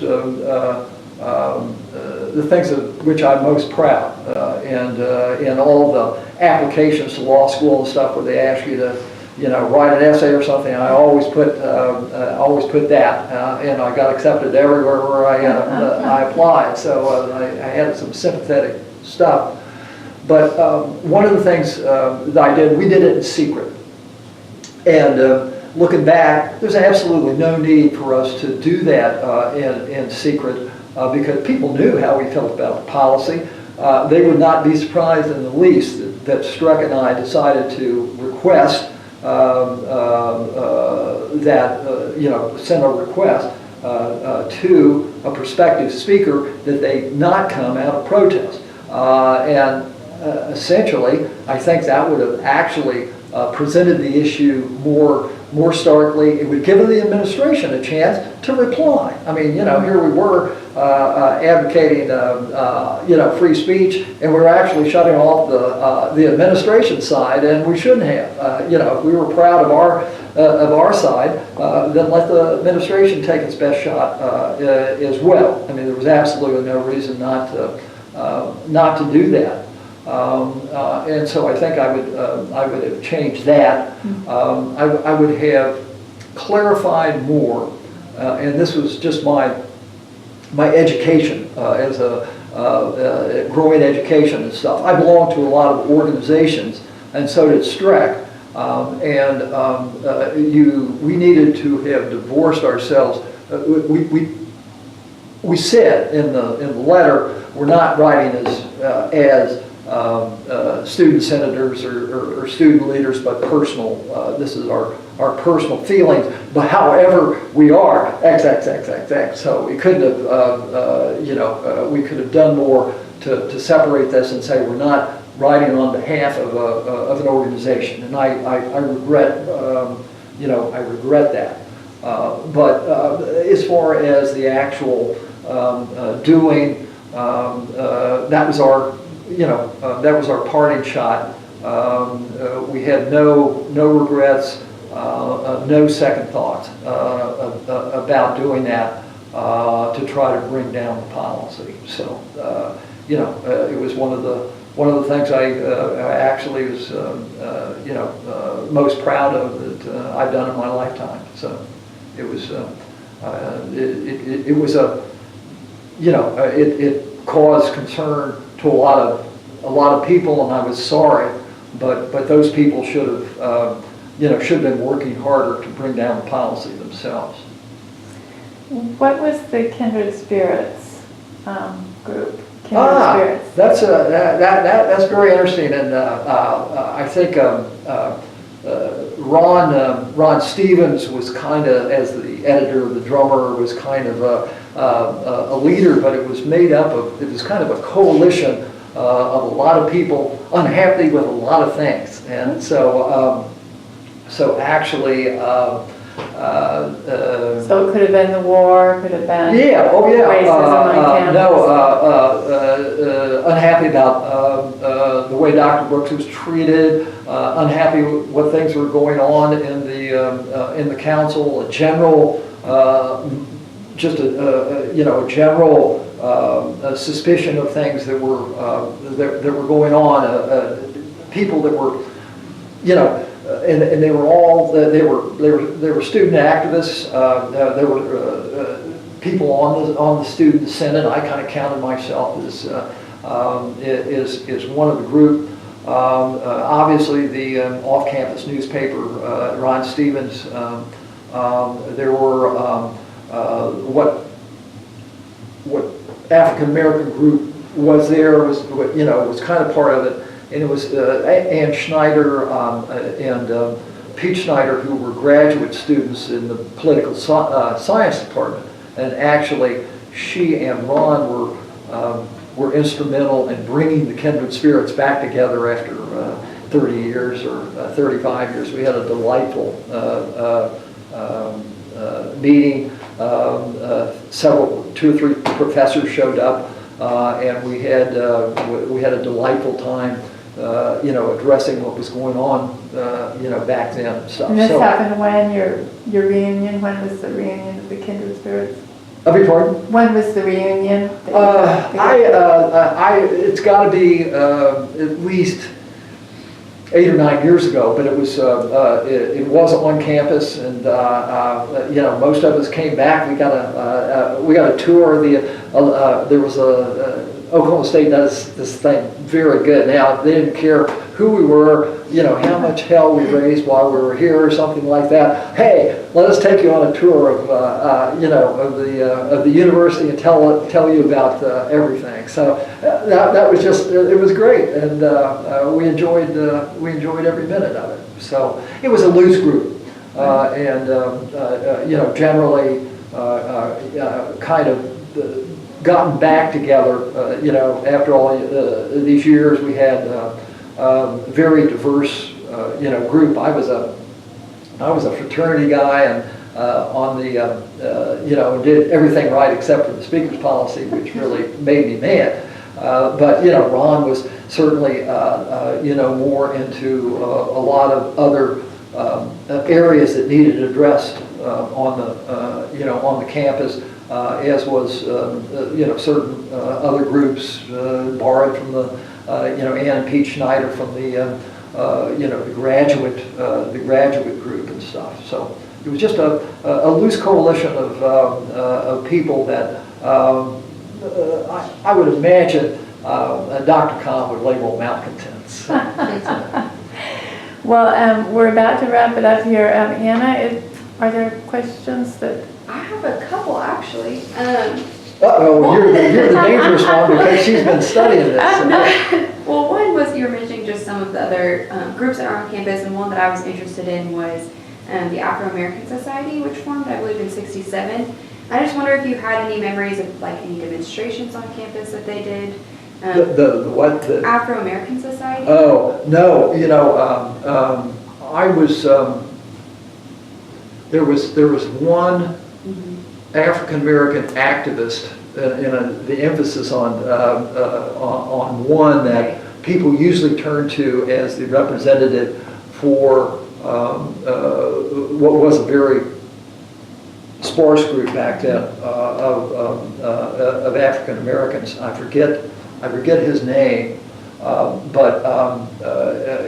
S2: the things of which I'm most proud, and in all the applications to law school and stuff where they ask you to, write an essay or something, I always put that, and I got accepted everywhere where I applied. So I had some sympathetic stuff. But one of the things that I did, we did it in secret, and looking back, there's absolutely no need for us to do that in secret because people knew how we felt about the policy. They would not be surprised in the least that Streck and I decided to request send a request to a prospective speaker that they not come out of protest. Essentially, I think that would have actually presented the issue more starkly. It would give the administration a chance to reply. I mean, here we were advocating, free speech, and we were actually shutting off the administration side, and we shouldn't have. If we were proud of our side, then let the administration take its best shot as well. I mean, there was absolutely no reason not to do that. And so I think I would have changed that. I would have clarified more, and this was just my education as a growing education and stuff. I belong to a lot of organizations, and so did Streck. We needed to have divorced ourselves. We said in the letter, we're not writing as student senators or student leaders, but personal. This is our personal feelings. But however we are, XXXXX. So we couldn't have, we could have done more to separate this and say we're not writing on behalf of an organization. And I regret, I regret that. But as far as the actual doing, that was our. That was our parting shot. We had no regrets, no second thoughts about doing that to try to bring down the policy. So, it was one of the things I actually was, most proud of that I've done in my lifetime. So, it was, it was it caused concern to a lot of people, and I was sorry, but those people should have should have been working harder to bring down the policy themselves.
S1: What was the Kindred Spirits group? Kindred Spirits.
S2: That's very interesting, and I think Ron Stevens was kind of, as the editor, the drummer, was kind of a leader, but it was made up of, it was kind of a coalition of a lot of people unhappy with a lot of things, and so actually.
S1: So it could have been the war, could have been
S2: racism
S1: on campus.
S2: Unhappy about the way Dr. Brooks was treated, unhappy with what things were going on in the council, a general, just a general suspicion of things that were going on, people that were, and they were all they were student activists. There were people on the student senate. I kind of counted myself as one of the group. Obviously, the off-campus newspaper, Ron Stevens. There were what African American group was there was kind of part of it. And it was Ann Schneider and Pete Schneider, who were graduate students in the political science department. And actually, she and Ron were instrumental in bringing the Kindred Spirits back together after 30 years or 35 years. We had a delightful meeting. Two or three professors showed up, and we had a delightful time, addressing what was going on, back then and stuff.
S1: And this happened when your reunion? When was the reunion of the Kindred Spirits?
S2: I beg your pardon?
S1: When was the reunion?
S2: It's got to be at least 8 or 9 years ago, but it was on campus, and most of us came back. We got a tour of there was Oklahoma State does this thing very good. Now they didn't care who we were, how much hell we raised while we were here or something like that. Hey, let us take you on a tour of the university and tell you about everything. So that was just, it was great, and we enjoyed every minute of it. So it was a loose group, and generally kind of gotten back together. After all these years, we had very diverse group. I was a fraternity guy, and did everything right except for the speaker's policy, which really made me mad. But Ron was certainly more into a lot of other areas that needed addressed on the campus, as was certain other groups borrowed from the Ann and Pete Schneider from the graduate group and stuff. So it was just a loose coalition of people that I would imagine Dr. Kahn would label malcontents.
S1: Well, we're about to wrap it up here. Anna, are there questions that?
S3: I have a couple, actually.
S2: Uh-oh, you're the dangerous one because she's been studying this.
S3: No. Well, one was you were mentioning just some of the other groups that are on campus, and one that I was interested in was the Afro-American Society, which formed, I believe, in '67. I just wonder if you had any memories of like any demonstrations on campus that they did.
S2: The what? The
S3: Afro-American Society?
S2: Oh, no, I was, there was one African-American activist, the emphasis on one that people usually turn to as the representative for what was a very sparse group back then of African Americans. I forget his name, but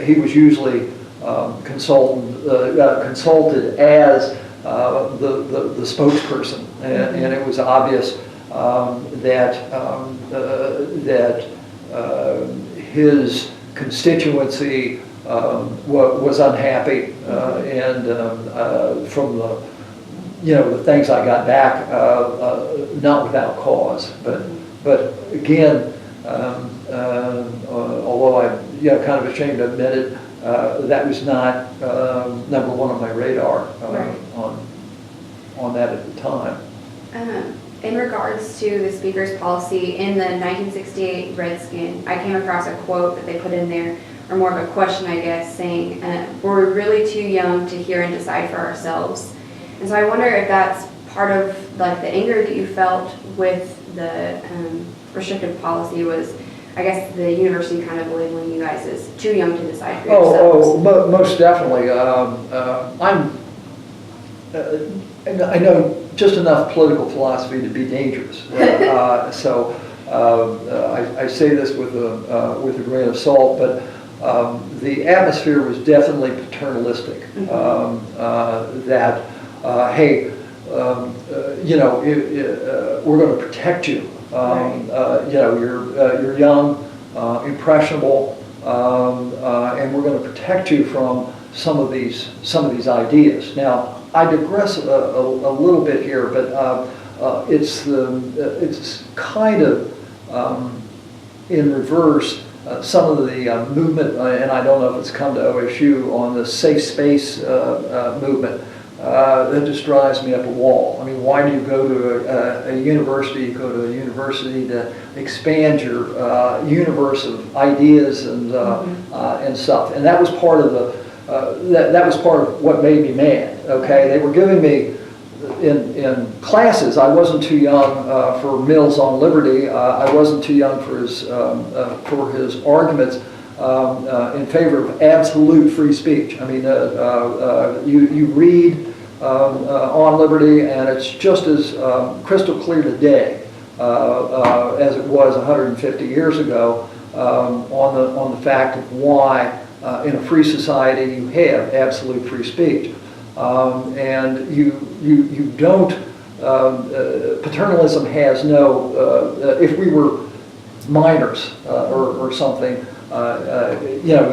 S2: he was usually consulted as the spokesperson, and it was obvious that his constituency was unhappy, and from the things I got back, not without cause, but again, although I'm kind of ashamed to admit it, that was not number one on my radar
S3: Right.
S2: on that at the time.
S3: In regards to the speaker's policy, in the 1968 Redskin, I came across a quote that they put in there, or more of a question, I guess, saying, we're really too young to hear and decide for ourselves. And so I wonder if that's part of like the anger that you felt with the restrictive policy was, I guess, the university kind of labeling you guys as too young to decide for yourselves.
S2: Most definitely. I know just enough political philosophy to be dangerous. So I say this with a grain of salt, but the atmosphere was definitely paternalistic. That hey, we're going to protect you. You're young, impressionable, and we're going to protect you from some of these ideas. Now, I digress a little bit here, but it's kind of in reverse. Some of the movement, and I don't know if it's come to OSU on the safe space movement. that just drives me up a wall. I mean, why do you go to a university? You go to a university to expand your universe of ideas and stuff. And that was part of that was part of what made me mad. Okay, they were giving me in classes. I wasn't too young for Mills on Liberty. I wasn't too young for his arguments in favor of absolute free speech. I mean, you read on Liberty, and it's just as crystal clear today as it was 150 years ago on the fact of why in a free society you have absolute free speech, and you don't. Paternalism has no. If we were minors or something. You're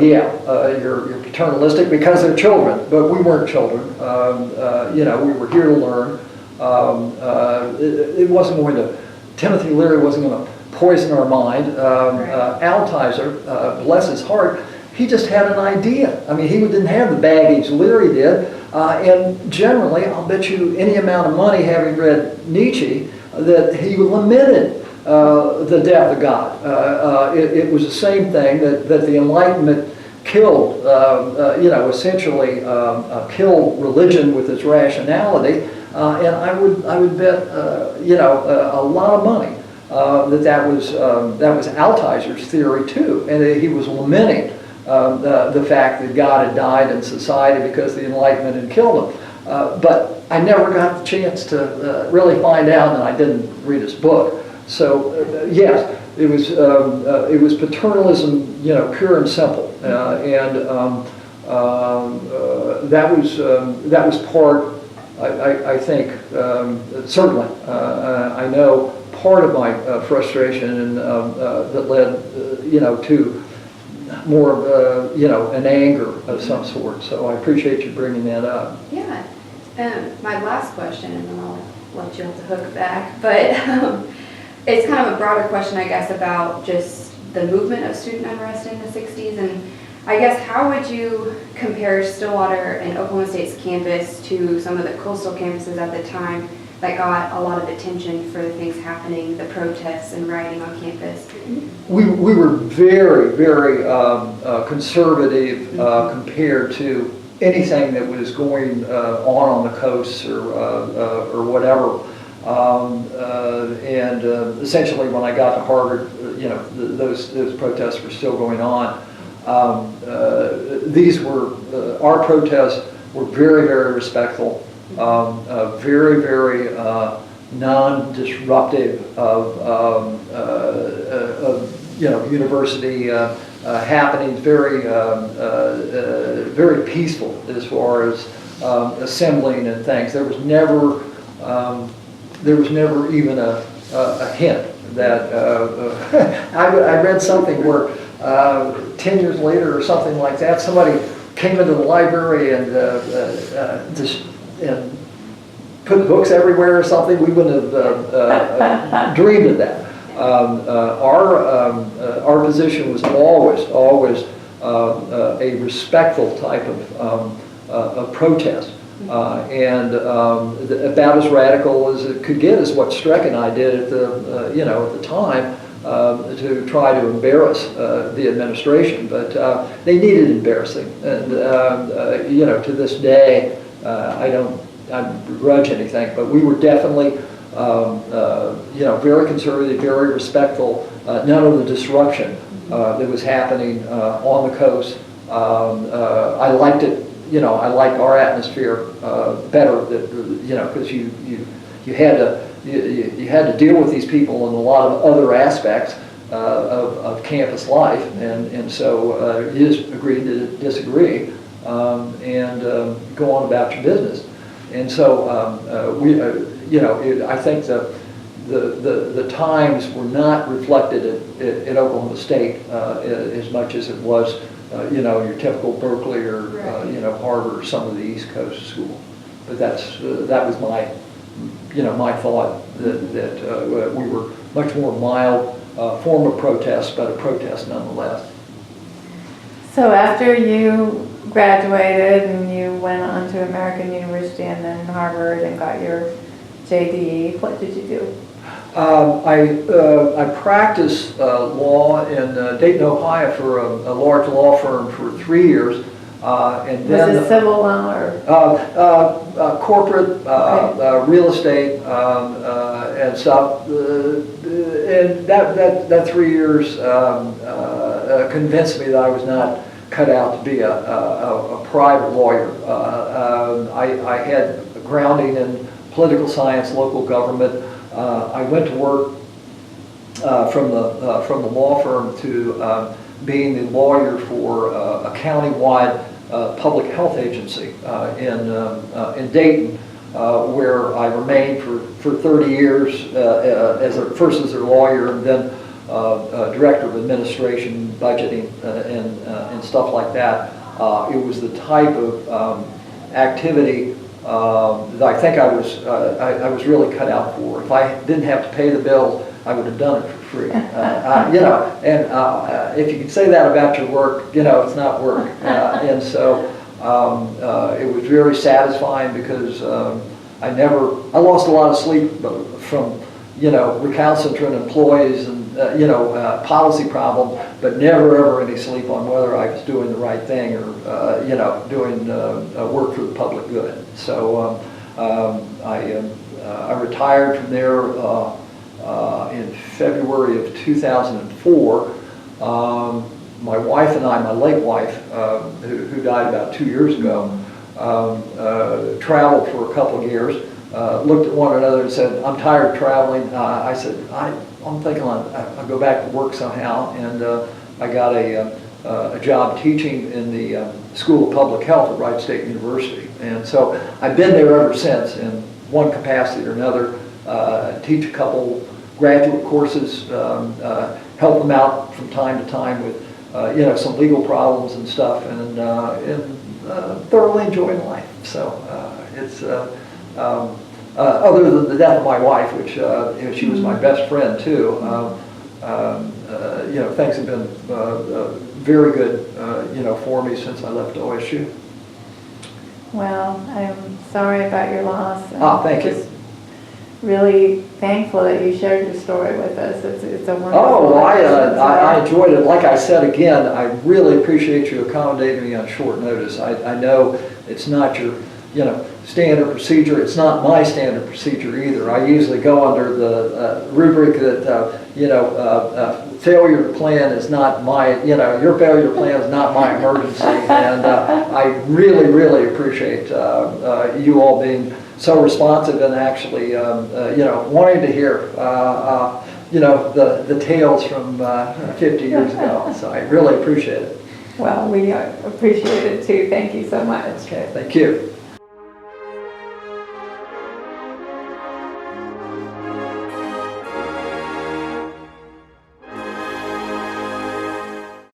S2: paternalistic because they're children, but we weren't children. We were here to learn. It wasn't going to, Timothy Leary wasn't going to poison our mind. Altizer, bless his heart, he just had an idea. I mean, he didn't have the baggage Leary did. And generally, I'll bet you any amount of money, having read Nietzsche, that he lamented the death of God. It was the same thing that the Enlightenment killed, essentially killed religion with its rationality. And I would bet, a lot of money that was Altizer's theory too, and he was lamenting the fact that God had died in society because the Enlightenment had killed him. But I never got the chance to really find out, and I didn't read his book. So yes, it was paternalism, pure and simple, and that was part. I think certainly I know part of my frustration and that led to more of an anger of some sort. So I appreciate you bringing that up.
S3: Yeah. My last question, and then I'll let you off the hook back, but. It's kind of a broader question, I guess, about just the movement of student unrest in the 60s. And I guess how would you compare Stillwater and Oklahoma State's campus to some of the coastal campuses at the time that got a lot of attention for the things happening, the protests and rioting on campus?
S2: We were very, very conservative compared to anything that was going on the coast or whatever. Essentially, when I got to Harvard, those protests were still going on. Our protests were very, very respectful, very, very non-disruptive of university happenings. Very, very peaceful as far as assembling and things. There was never even a hint that I read something where 10 years later or something like that, somebody came into the library and put books everywhere or something. We wouldn't have dreamed of that. Our position was always a respectful type of protest. And about as radical as it could get is what Streck and I did at the time to try to embarrass the administration. But they needed embarrassing, and to this day I don't begrudge anything. But we were definitely very conservative, very respectful. None of the disruption that was happening on the coast. I liked it. I liked our atmosphere better, because you had to deal with these people in a lot of other aspects of campus life, and so you just agreed to disagree and go on about your business. And so I think the times were not reflected at Oklahoma State as much as it was. Your typical Berkeley or Harvard or some of the East Coast school, but that was my my thought that we were much more mild form of protest, but a protest nonetheless.
S1: So after you graduated and you went on to American University and then Harvard and got your JD. What did you do?
S2: I practiced law in Dayton, Ohio for a large law firm for 3 years. And then,
S1: was it civil law or?
S2: Corporate, real estate, and stuff. And that 3 years convinced me that I was not cut out to be a private lawyer. I had a grounding in political science, local government. I went to work from the law firm to being the lawyer for a county-wide public health agency in Dayton, where I remained for 30 years first as their lawyer and then director of administration, budgeting, and stuff like that. It was the type of activity that I think I was really cut out for. If I didn't have to pay the bill, I would have done it for free. You know, and if you can say that about your work, you know, it's not work. And so it was very satisfying because I lost a lot of sleep from, you know, recalcitrant employees and, you know, policy problems, but never ever any sleep on whether I was doing the right thing or, you know, doing work for the public good. So I retired from there in February of 2004. My wife and I, my late wife, who died about 2 years ago, traveled for a couple of years, looked at one another and said, I'm tired of traveling. I said, I'm thinking I'll go back to work somehow, and I got a job teaching in the School of Public Health at Wright State University. And so I've been there ever since in one capacity or another, teach a couple graduate courses, help them out from time to time with you know, some legal problems and stuff, and thoroughly enjoying life. So it's other than the death of my wife, which you know, she was my best friend too. You know, things have been very good, you know, for me since I left OSU.
S1: Well, I'm sorry about your loss.
S2: Thank you.
S1: Really thankful that you shared your story with us. It's a wonderful.
S2: Oh, I enjoyed it. Like I said again, I really appreciate you accommodating me on short notice. I know it's not your, you know, standard procedure. It's not my standard procedure either. I usually go under the rubric that you know, failure to plan is not my, you know, your failure to plan is not my emergency. And I really appreciate you all being so responsive and actually, you know, wanting to hear, you know, the tales from 50 years ago. So I really appreciate it.
S1: Well, we appreciate it too. Thank you so much.
S2: Okay, thank you.